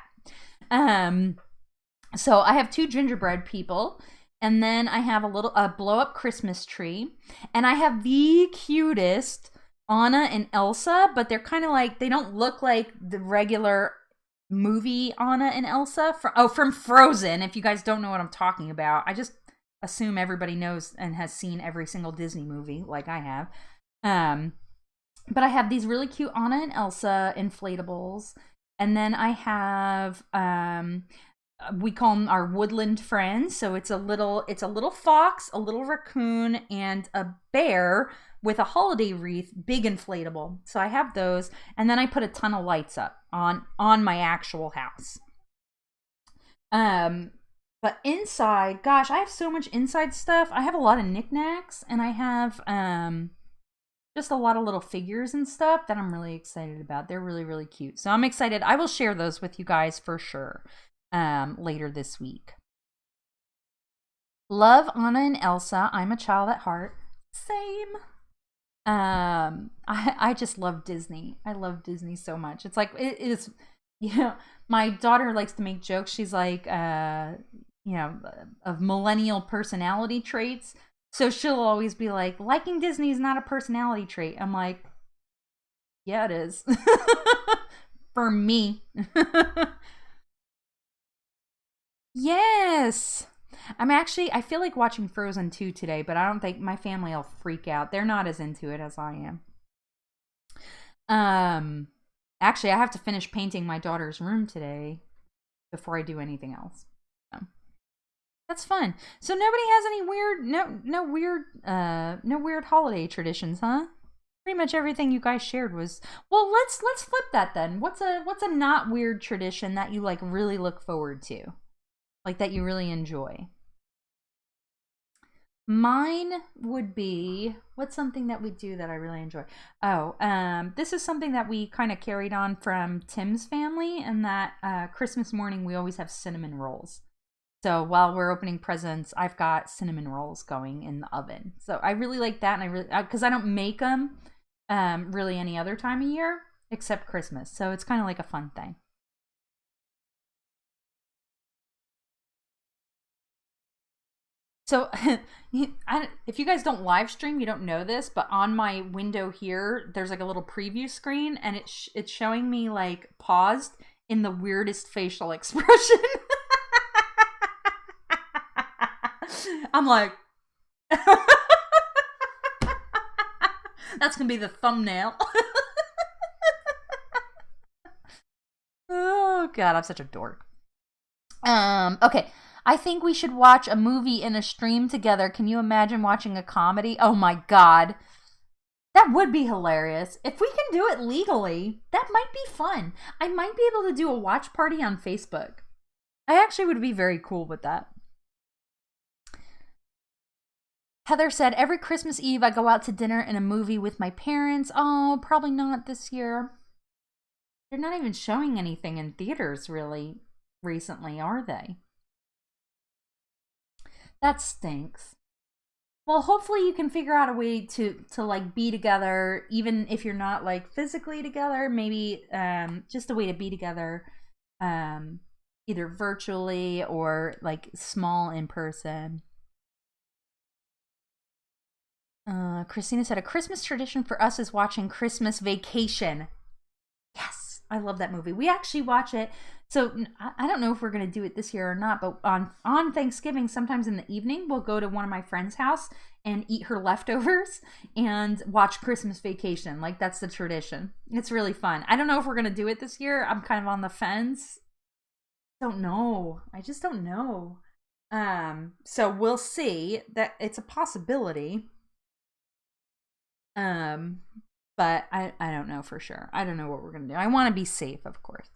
So I have two gingerbread people... And then I have a blow-up Christmas tree. And I have the cutest Anna and Elsa, but they're kind of like, they don't look like the regular movie Anna and Elsa. From Frozen, if you guys don't know what I'm talking about. I just assume everybody knows and has seen every single Disney movie, like I have. But I have these really cute Anna and Elsa inflatables. And then I have... we call them our woodland friends. So it's a little fox, a little raccoon, and a bear with a holiday wreath, big inflatable. So I have those, and then I put a ton of lights up on my actual house. But inside, gosh, I have so much inside stuff. I have a lot of knickknacks, and I have just a lot of little figures and stuff that I'm really excited about. They're really, really cute. So I'm excited. I will share those with you guys for sure. Later this week. Love Anna and Elsa. I'm a child at heart. Same. I just love Disney. I love Disney so much. It's like it is. You know, my daughter likes to make jokes. She's like, of millennial personality traits. So she'll always be like, liking Disney is not a personality trait. I'm like, yeah, it is. For me. Yes. I feel like watching Frozen 2 today, but I don't think my family will freak out. They're not as into it as I am. Actually, I have to finish painting my daughter's room today before I do anything else. So, that's fun. So nobody has any no weird holiday traditions, huh? Pretty much everything you guys shared was... Well, let's flip that then. What's a not weird tradition that you like really look forward to? Like that you really enjoy. Mine would be, what's something that we do that I really enjoy? This is something that we kind of carried on from Tim's family, and that Christmas morning we always have cinnamon rolls. So while we're opening presents, I've got cinnamon rolls going in the oven. So I really like that, and because I don't make them really any other time of year except Christmas. So it's kind of like a fun thing. So, if you guys don't live stream, you don't know this, but on my window here, there's like a little preview screen, and it's showing me like paused in the weirdest facial expression. I'm like, that's gonna be the thumbnail. Oh God, I'm such a dork. Okay. I think we should watch a movie in a stream together. Can you imagine watching a comedy? Oh my God. That would be hilarious. If we can do it legally, that might be fun. I might be able to do a watch party on Facebook. I actually would be very cool with that. Heather said, every Christmas Eve I go out to dinner and a movie with my parents. Oh, probably not this year. They're not even showing anything in theaters really recently, are they? That stinks. Well, hopefully you can figure out a way to like be together, even if you're not like physically together. Maybe just a way to be together, either virtually or like small in person. Christina said, a Christmas tradition for us is watching Christmas Vacation. Yes, I love that movie. We actually watch it. So I don't know if we're going to do it this year or not, but on Thanksgiving, sometimes in the evening, we'll go to one of my friend's house and eat her leftovers and watch Christmas Vacation. Like, that's the tradition. It's really fun. I don't know if we're going to do it this year. I'm kind of on the fence. Don't know. I just don't know. So we'll see. That it's a possibility. But I don't know for sure. I don't know what we're going to do. I want to be safe, of course.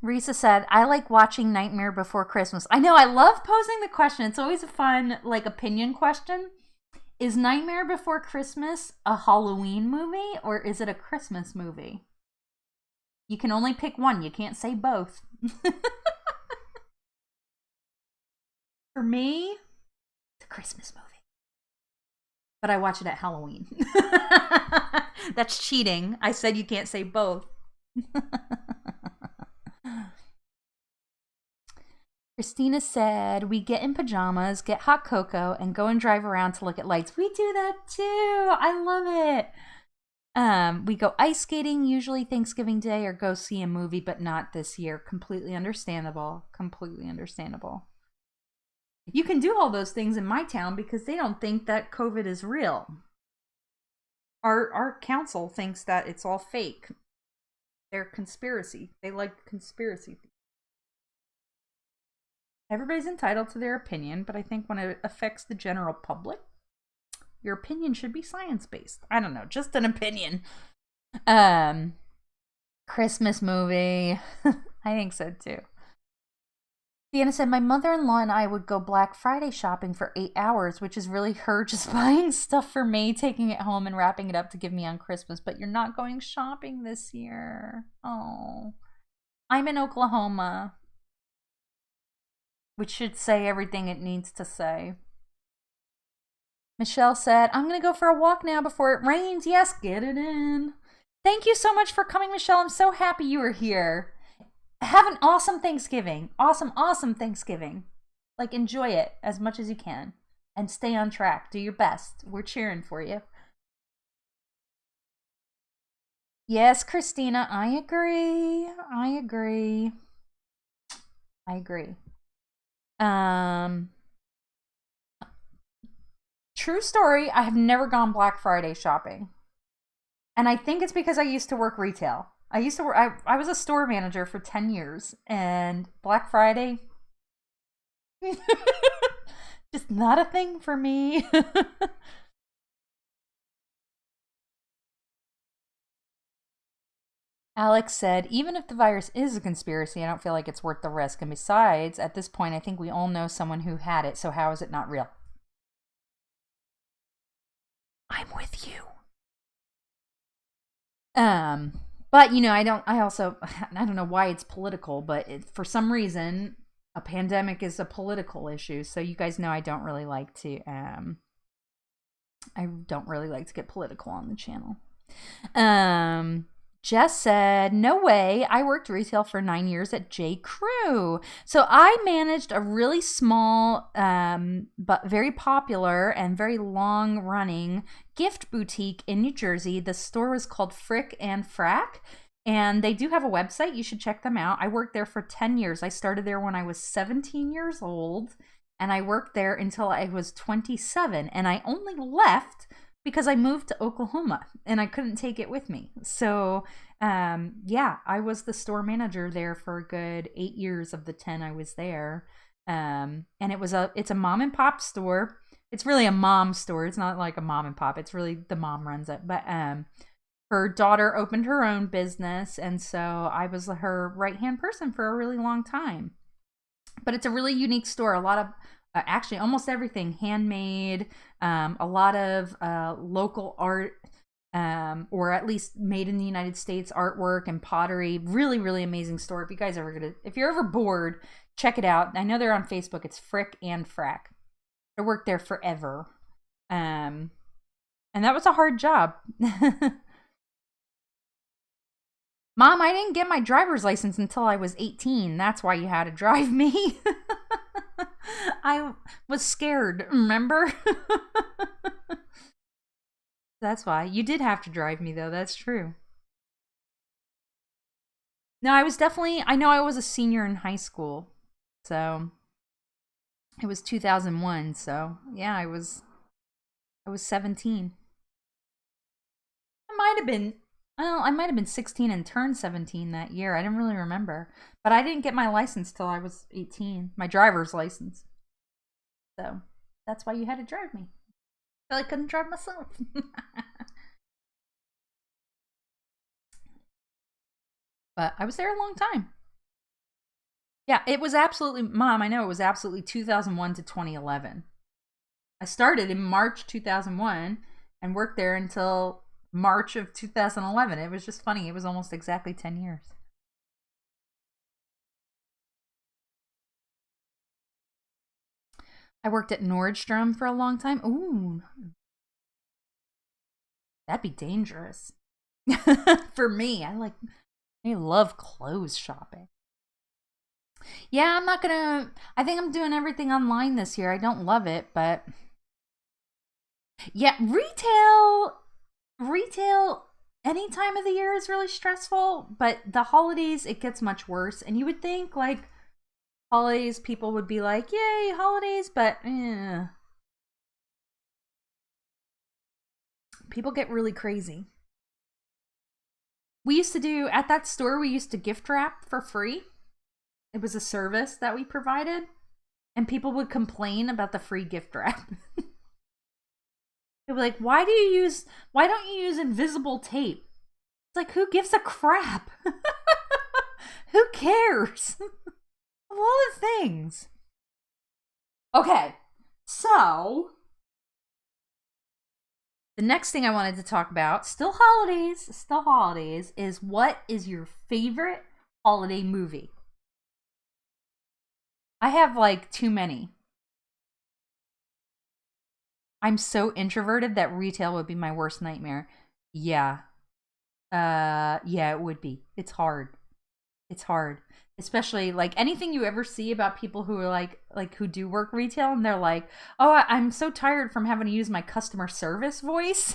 Risa said, I like watching Nightmare Before Christmas. I know, I love posing the question. It's always a fun, like, opinion question. Is Nightmare Before Christmas a Halloween movie or is it a Christmas movie? You can only pick one. You can't say both. For me, it's a Christmas movie. But I watch it at Halloween. That's cheating. I said you can't say both. Christina said, we get in pajamas, get hot cocoa, and go and drive around to look at lights. We do that too. I love it. We go ice skating, usually Thanksgiving Day, or go see a movie, but not this year. Completely understandable. Completely understandable. You can do all those things in my town because they don't think that COVID is real. Our council thinks that it's all fake. They're conspiracy. They like conspiracy theories. Everybody's entitled to their opinion, but I think when it affects the general public, your opinion should be science-based. I don't know, just an opinion. Christmas movie. I think so too. Deanna said, my mother-in-law and I would go Black Friday shopping for 8 hours, which is really her just buying stuff for me, taking it home and wrapping it up to give me on Christmas. But you're not going shopping this year. Oh. I'm in Oklahoma, which should say everything it needs to say. Michelle said, I'm going to go for a walk now before it rains. Yes, get it in. Thank you so much for coming, Michelle. I'm so happy you were here. Have an awesome Thanksgiving. Awesome Thanksgiving. Like, enjoy it as much as you can. And stay on track. Do your best. We're cheering for you. Yes, Christina, I agree. True story, I have never gone Black Friday shopping. And I think it's because I used to work retail. I was a store manager for 10 years, and Black Friday, just not a thing for me. Alex said, even if the virus is a conspiracy, I don't feel like it's worth the risk. And besides, at this point, I think we all know someone who had it, so how is it not real? I'm with you. But, you know, I don't know why it's political, but for some reason, a pandemic is a political issue. So you guys know I don't really like to get political on the channel. Jess said, no way. I worked retail for 9 years at J. Crew. So I managed a really small, but very popular and very long running gift boutique in New Jersey. The store was called Frick and Frack, and they do have a website. You should check them out. I worked there for 10 years. I started there when I was 17 years old, and I worked there until I was 27, and I only left because I moved to Oklahoma and I couldn't take it with me. So, I was the store manager there for a good 8 years of the 10 I was there. And it's a mom and pop store. It's really a mom store. It's not like a mom and pop. It's really the mom runs it. But, her daughter opened her own business. And so I was her right-hand person for a really long time. But it's a really unique store. A lot of, actually almost everything handmade, a lot of local art, or at least made in the United States artwork and pottery. Really, really amazing store. If you're ever bored, check it out. I know they're on Facebook. It's Frick and Frack. I worked there forever. And that was a hard job. Mom, I didn't get my driver's license until I was 18. That's why you had to drive me. I was scared, remember? That's why. You did have to drive me, though. That's true. No, I know I was a senior in high school. So it was 2001. So yeah, I was 17. I might have been, well, I might have been 16 and turned 17 that year. I didn't really remember. But I didn't get my license till I was 18, my driver's license. So that's why you had to drive me. I couldn't drive myself. But I was there a long time. Yeah, it was absolutely, Mom, I know it was absolutely 2001 to 2011. I started in March 2001 and worked there until March of 2011. It was just funny. It was almost exactly 10 years. I worked at Nordstrom for a long time. Ooh, that'd be dangerous. For me, I love clothes shopping. Yeah, I think I'm doing everything online this year. I don't love it, but yeah, retail any time of the year is really stressful, but the holidays it gets much worse. And you would think like holidays people would be like, "Yay, holidays," but people get really crazy. We used to do at that store, we used to gift wrap for free. It was a service that we provided, and people would complain about the free gift wrap. They'd be like, why don't you use invisible tape? It's like, who gives a crap? Who cares? Of all the things. Okay, so the next thing I wanted to talk about, still holidays, is what is your favorite holiday movie? I have like too many. I'm so introverted that retail would be my worst nightmare. Yeah. Yeah, it would be. It's hard. It's hard. Especially like anything you ever see about people who are like who do work retail and they're like, "Oh, I'm so tired from having to use my customer service voice."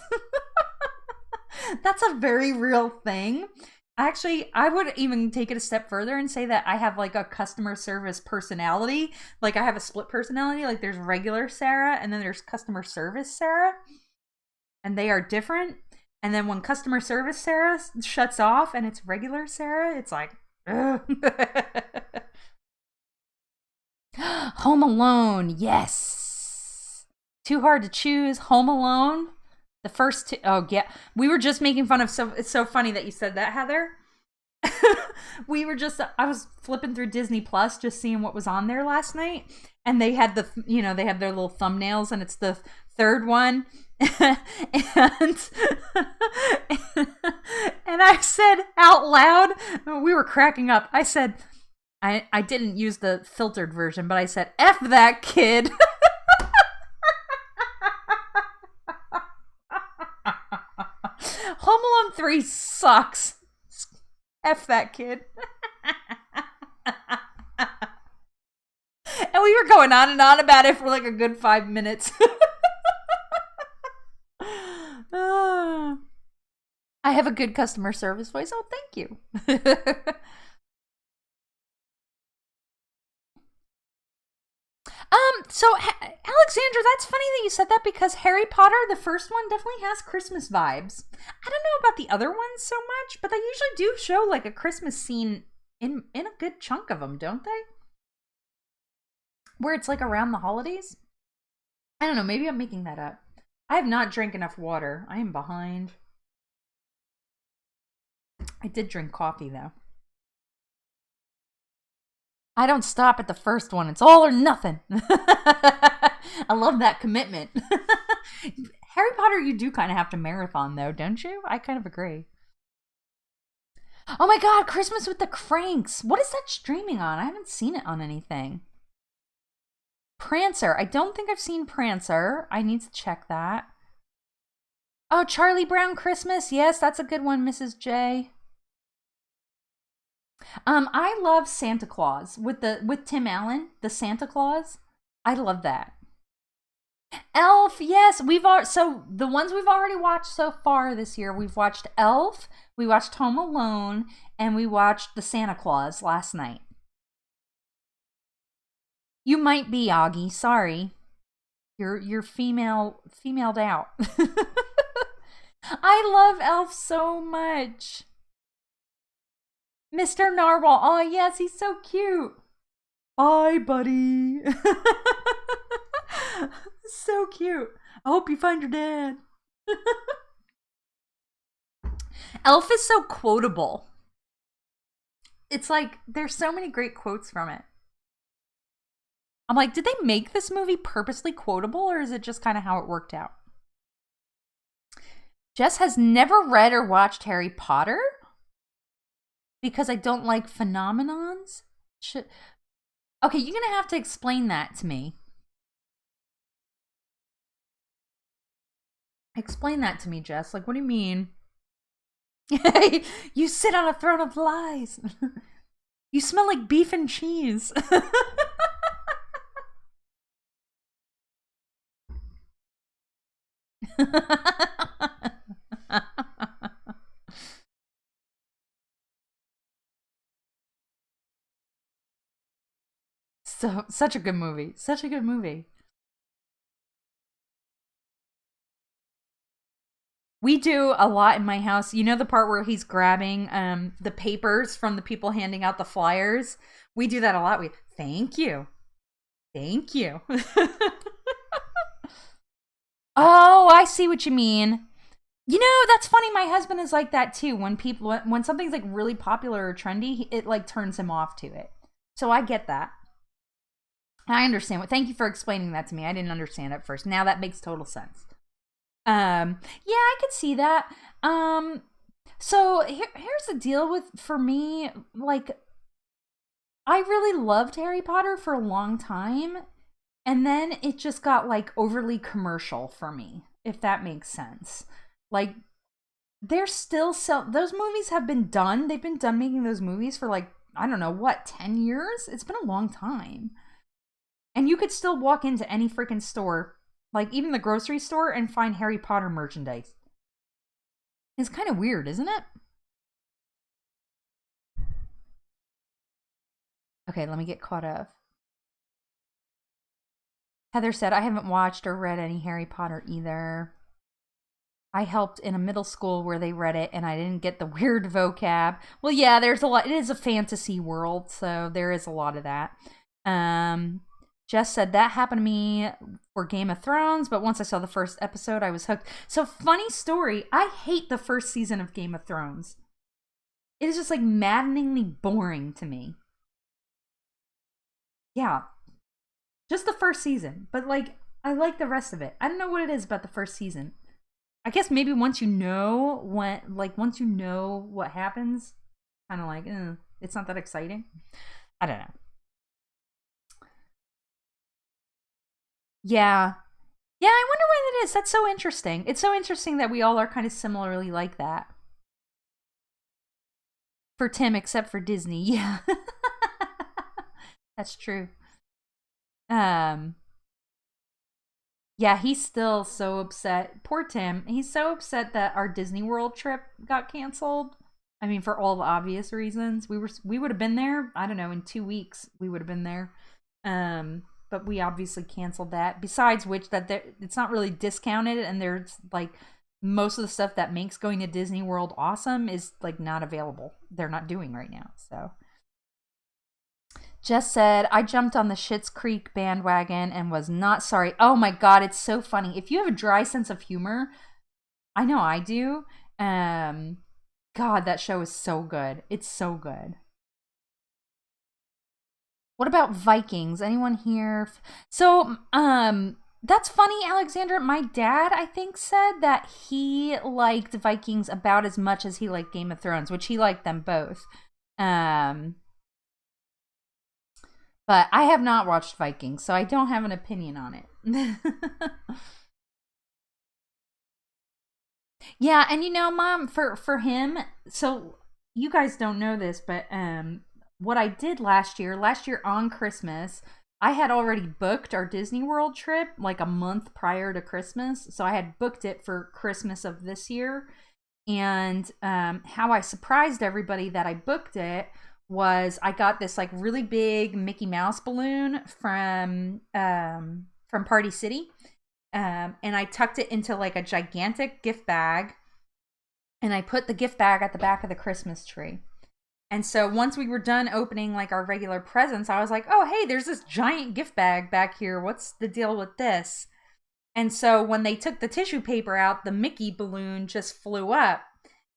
That's a very real thing. Actually, I would even take it a step further and say that I have like a customer service personality. Like I have a split personality. Like there's regular Sarah and then there's customer service Sarah. And they are different. And then when customer service Sarah shuts off and it's regular Sarah, it's like, ugh. Home Alone, yes. Too hard to choose. Home Alone. The first two, oh yeah, we were just making fun of, so it's so funny that you said that, Heather. I was flipping through Disney Plus just seeing what was on there last night, and they had they have their little thumbnails, and it's the third one, and and I said out loud, we were cracking up. I said, I didn't use the filtered version, but I said, "F that kid." Home Alone 3 sucks. F that kid. And we were going on and on about it for like a good 5 minutes. I have a good customer service voice. Oh, thank you. So Alexandra, that's funny that you said that because Harry Potter, the first one, definitely has Christmas vibes. I don't know about the other ones so much, but they usually do show like a Christmas scene in a good chunk of them, don't they? Where it's like around the holidays. I don't know, maybe I'm making that up. I have not drank enough water. I am behind. I did drink coffee though. I don't stop at the first one. It's all or nothing. I love that commitment. Harry Potter, you do kind of have to marathon, though, don't you? I kind of agree. Oh my god, Christmas with the Cranks. What is that streaming on? I haven't seen it on anything. Prancer. I don't think I've seen Prancer. I need to check that. Oh, Charlie Brown Christmas. Yes, that's a good one, Mrs. J. I love Santa Claus with Tim Allen, the Santa Claus. I love that. Elf, yes, so the ones we've already watched so far this year, we've watched Elf, we watched Home Alone, and we watched The Santa Claus last night. You might be Augie, sorry. You're femaled out. I love Elf so much. Mr. Narwhal, oh yes, he's so cute. Bye, buddy. So cute. I hope you find your dad. Elf is so quotable. It's like, there's so many great quotes from it. I'm like, did they make this movie purposely quotable, or is it just kind of how it worked out? Jess has never read or watched Harry Potter because I don't like phenomenons. Okay, you're going to have to explain that to me. Explain that to me, Jess. Like, what do you mean? You sit on a throne of lies. You smell like beef and cheese. Such a good movie. Such a good movie. We do a lot in my house. You know the part where he's grabbing the papers from the people handing out the flyers? We do that a lot. Thank you. Thank you. Oh, I see what you mean. You know, that's funny. My husband is like that too. When something's like really popular or trendy, it like turns him off to it. So I get that. I understand. Thank you for explaining that to me. I didn't understand at first. Now that makes total sense. Yeah, I could see that. So here's the deal for me, like, I really loved Harry Potter for a long time, and then it just got like overly commercial for me, if that makes sense. Like, they're still those movies have been done. They've been done making those movies for like, I don't know, what, 10 years? It's been a long time. And you could still walk into any freaking store, like even the grocery store, and find Harry Potter merchandise. It's kind of weird, isn't it? Okay, let me get caught up. Heather said, I haven't watched or read any Harry Potter either. I helped in a middle school where they read it, and I didn't get the weird vocab. Well, yeah, there's a lot. It is a fantasy world, so there is a lot of that. Jess said, that happened to me for Game of Thrones, but once I saw the first episode, I was hooked. So, funny story, I hate the first season of Game of Thrones. It is just, like, maddeningly boring to me. Yeah. Just the first season. But, like, I like the rest of it. I don't know what it is about the first season. I guess maybe once you know what happens, kind of like, it's not that exciting. I don't know. Yeah. Yeah, I wonder why that is. That's so interesting. It's so interesting that we all are kind of similarly like that. For Tim, except for Disney. Yeah. That's true. Yeah, he's still so upset. Poor Tim. He's so upset that our Disney World trip got canceled. I mean, for all the obvious reasons. We would have been there, I don't know, in 2 weeks we would have been there. But we obviously canceled that. Besides which, it's not really discounted, and there's like most of the stuff that makes going to Disney World awesome is like not available. They're not doing right now. So Jess said, I jumped on the Schitt's Creek bandwagon and was not sorry. Oh my God, it's so funny. If you have a dry sense of humor, I know I do. God, that show is so good. It's so good. What about Vikings? Anyone here? So, that's funny, Alexandra. My dad, I think, said that he liked Vikings about as much as he liked Game of Thrones, which he liked them both. But I have not watched Vikings, so I don't have an opinion on it. Yeah, and you know, Mom, for him, so you guys don't know this, but what I did last year on Christmas, I had already booked our Disney World trip like a month prior to Christmas. So I had booked it for Christmas of this year. And how I surprised everybody that I booked it was I got this like really big Mickey Mouse balloon from Party City. And I tucked it into like a gigantic gift bag. And I put the gift bag at the back of the Christmas tree. And so once we were done opening like our regular presents, I was like, oh, hey, there's this giant gift bag back here. What's the deal with this? And so when they took the tissue paper out, the Mickey balloon just flew up.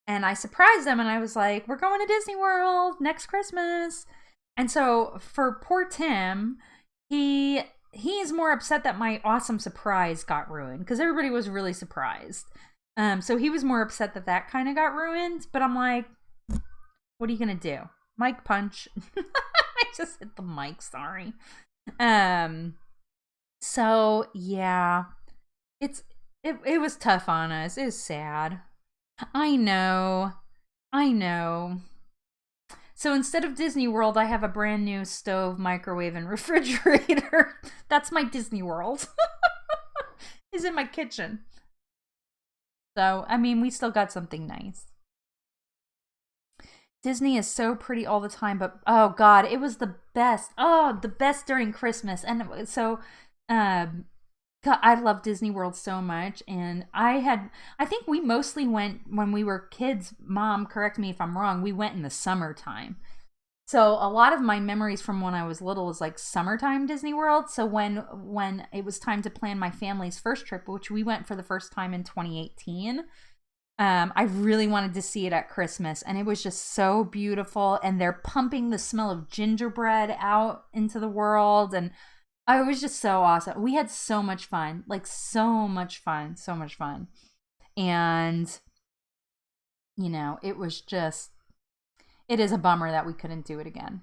And I surprised them and I was like, we're going to Disney World next Christmas. And so for poor Tim, he is more upset that my awesome surprise got ruined because everybody was really surprised. So he was more upset that that kind of got ruined. But I'm like, what are you going to do? Mic punch. I just hit the mic, sorry. So yeah, it was tough on us. It was sad. I know. So instead of Disney World, I have a brand new stove, microwave, and refrigerator. That's my Disney World. Is in my kitchen. So, I mean, we still got something nice. Disney is so pretty all the time, but oh god, it was the best. Oh, the best during Christmas. And so God, I love Disney World so much. And I think we mostly went when we were kids. Mom, correct me if I'm wrong, we went in the summertime. So a lot of my memories from when I was little was like summertime Disney World. So when it was time to plan my family's first trip, which we went for the first time in 2018, I really wanted to see it at Christmas, and it was just so beautiful. And they're pumping the smell of gingerbread out into the world, and it was just so awesome. We had so much fun, like so much fun. And you know, it is a bummer that we couldn't do it again.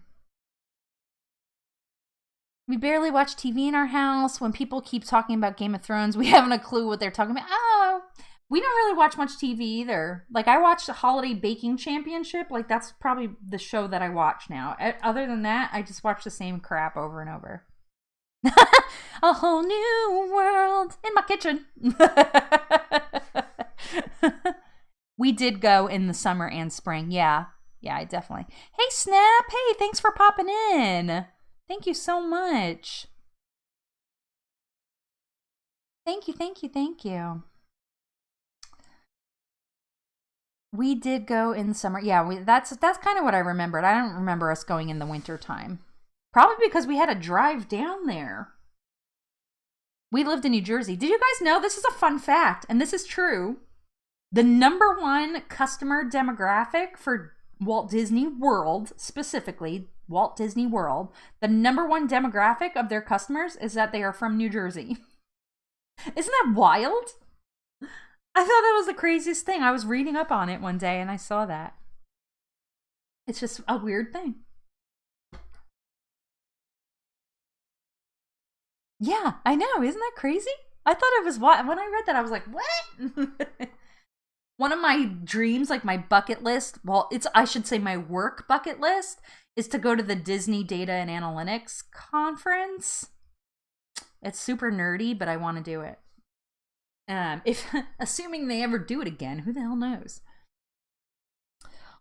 We barely watch TV in our house. When people keep talking about Game of Thrones, we haven't a clue what they're talking about. Oh, we don't really watch much TV either. Like, I watched the Holiday Baking Championship. Like, that's probably the show that I watch now. Other than that, I just watch the same crap over and over. A whole new world in my kitchen. We did go in the summer and spring. Yeah, I definitely. Hey, Snap. Hey, thanks for popping in. Thank you so much. Thank you. We did go in the summer. Yeah, that's kind of what I remembered. I don't remember us going in the winter time. Probably because we had to drive down there. We lived in New Jersey. Did you guys know, this is a fun fact, and this is true, the number one customer demographic for Walt Disney World, specifically Walt Disney World, the number one demographic of their customers is that they are from New Jersey. Isn't that wild? I thought that was the craziest thing. I was reading up on it one day and I saw that. It's just a weird thing. Yeah, I know. Isn't that crazy? I thought it was what when I read that I was like, what? One of my dreams, like my bucket list, well, I should say my work bucket list, is to go to the Disney Data and Analytics Conference. It's super nerdy, but I want to do it. Assuming they ever do it again, who the hell knows?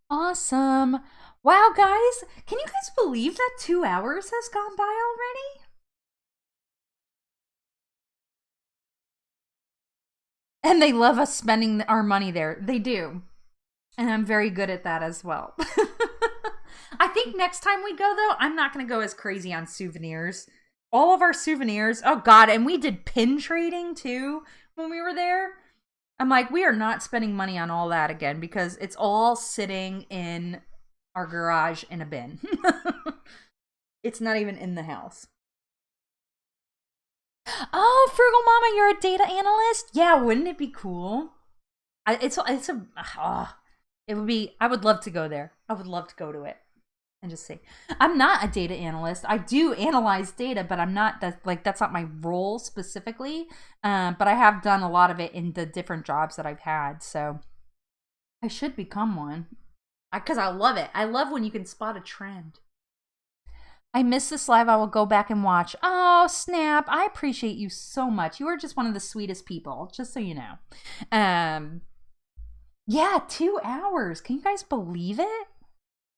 Awesome. Wow, guys, can you guys believe that 2 hours has gone by already? And they love us spending our money there. They do. And I'm very good at that as well. I think next time we go, though, I'm not going to go as crazy on souvenirs. All of our souvenirs, oh God, and we did pin trading too when we were there. I'm like, we are not spending money on all that again because it's all sitting in our garage in a bin. It's not even in the house. Oh, Frugal Mama, you're a data analyst? Yeah, wouldn't it be cool? It would be, I would love to go there. I would love to go to it and just say, I'm not a data analyst. I do analyze data, but I'm not, that's not my role specifically. But I have done a lot of it in the different jobs that I've had. So I should become one because I love it. I love when you can spot a trend. I missed this live. I will go back and watch. Oh, snap. I appreciate you so much. You are just one of the sweetest people, just so you know. Yeah, 2 hours. Can you guys believe it?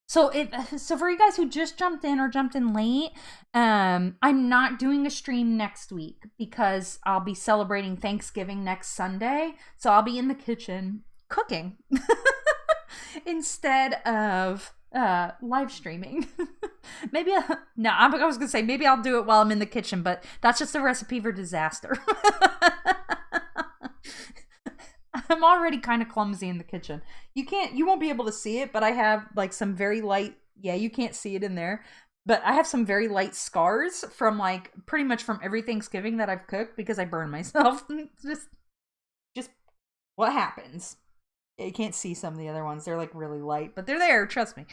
So for you guys who just jumped in or jumped in late, I'm not doing a stream next week because I'll be celebrating Thanksgiving next Sunday. So I'll be in the kitchen cooking instead of live streaming. I was gonna say maybe I'll do it while I'm in the kitchen, but that's just a recipe for disaster. I'm already kind of clumsy in the kitchen. You won't be able to see it, but I have like some very light, yeah, you can't see it in there, but I have some very light scars from like pretty much from every Thanksgiving that I've cooked because I burned myself. just what happens. You can't see some of the other ones. They're like really light, but they're there, trust me.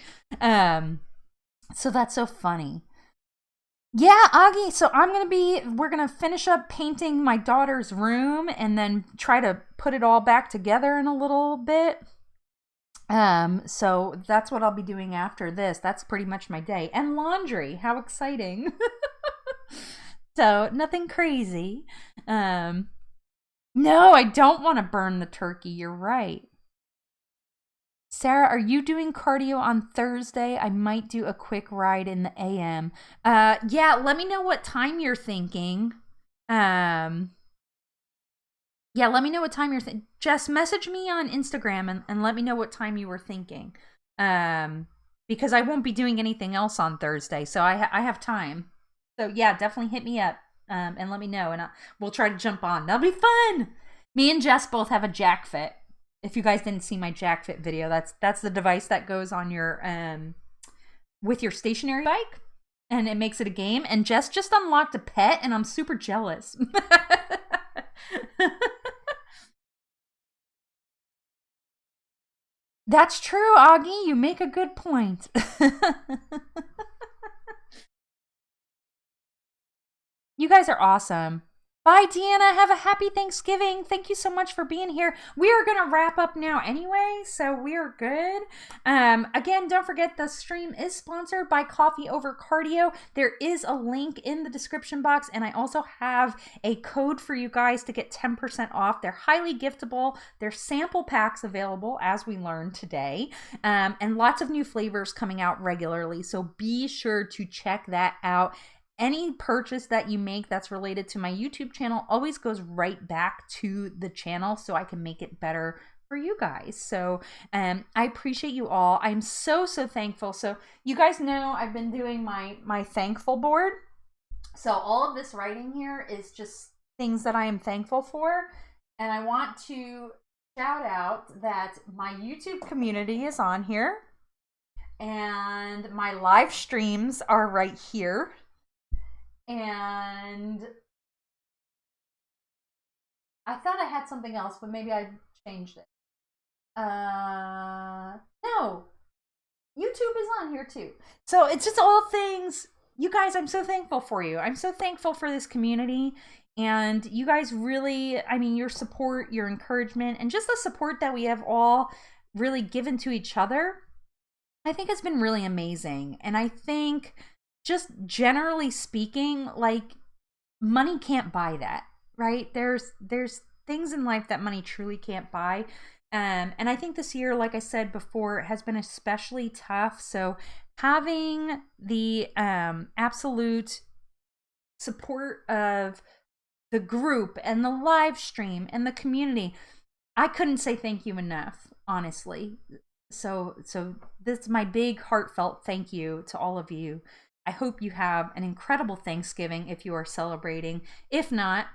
So that's so funny. Yeah, Augie, so we're going to finish up painting my daughter's room and then try to put it all back together in a little bit. So that's what I'll be doing after this. That's pretty much my day. And laundry, how exciting. So nothing crazy. No, I don't want to burn the turkey. You're right. Sarah, are you doing cardio on Thursday? I might do a quick ride in the AM. Yeah, let me know what time you're thinking. Yeah, let me know what time you're thinking. Just message me on Instagram and let me know what time you were thinking. Because I won't be doing anything else on Thursday, so I have time. So yeah, definitely hit me up and let me know, and we'll try to jump on. That'll be fun. Me and Jess both have a Jack Fit. If you guys didn't see my Jack Fit video, that's the device that goes on your with your stationary bike, and it makes it a game. And Jess just unlocked a pet, and I'm super jealous. That's true, Augie. You make a good point. You guys are awesome. Bye, Deanna. Have a happy Thanksgiving. Thank you so much for being here. We are going to wrap up now anyway, so we're good. Again, don't forget the stream is sponsored by Coffee Over Cardio. There is a link in the description box, and I also have a code for you guys to get 10% off. They're highly giftable. There's sample packs available, as we learned today, and lots of new flavors coming out regularly, so be sure to check that out. Any purchase that you make that's related to my YouTube channel always goes right back to the channel so I can make it better for you guys. So I appreciate you all. I'm so thankful. So you guys know I've been doing my thankful board. So all of this writing here is just things that I am thankful for. And I want to shout out that my YouTube community is on here. And my live streams are right here. And I thought I had something else, but maybe I changed it. No, YouTube is on here too. So it's just all things. You guys, I'm so thankful for you. I'm so thankful for this community. And you guys really, I mean, your support, your encouragement, and just the support that we have all really given to each other, I think it's been really amazing. And I think just generally speaking, like, money can't buy that, right? There's things in life that money truly can't buy. And I think this year, like I said before, has been especially tough. So having the absolute support of the group and the live stream and the community, I couldn't say thank you enough, honestly. So this is my big heartfelt thank you to all of you. I hope you have an incredible Thanksgiving if you are celebrating. If not,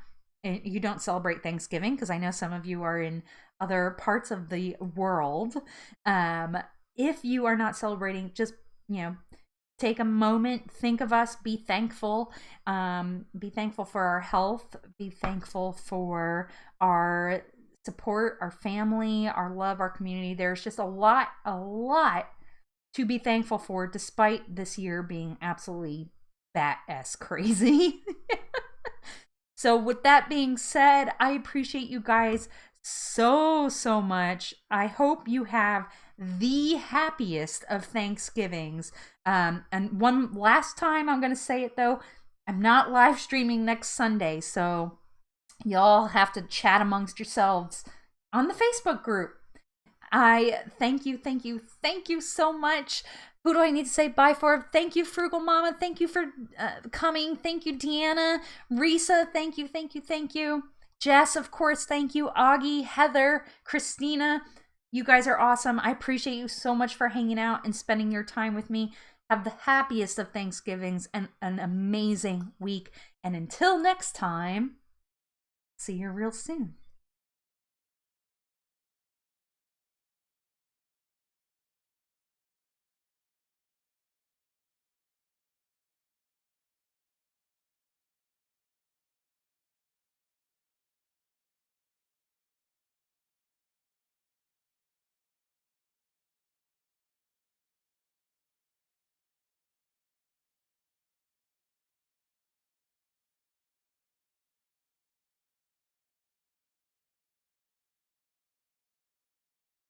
you don't celebrate Thanksgiving, because I know some of you are in other parts of the world. If you are not celebrating, just, take a moment, think of us, be thankful. Be thankful for our health. Be thankful for our support, our family, our love, our community. There's just a lot to be thankful for, despite this year being absolutely bat-ass crazy. So with that being said, I appreciate you guys so much. I hope you have the happiest of Thanksgivings. And one last time, I'm going to say it though, I'm not live streaming next Sunday, so y'all have to chat amongst yourselves on the Facebook group. I thank you so much. Who do I need to say bye for? Thank you, Frugal Mama. Thank you for coming. Thank you, Deanna. Risa, thank you. Jess, of course, thank you. Augie, Heather, Christina. You guys are awesome. I appreciate you so much for hanging out and spending your time with me. Have the happiest of Thanksgivings and an amazing week. And until next time, see you real soon.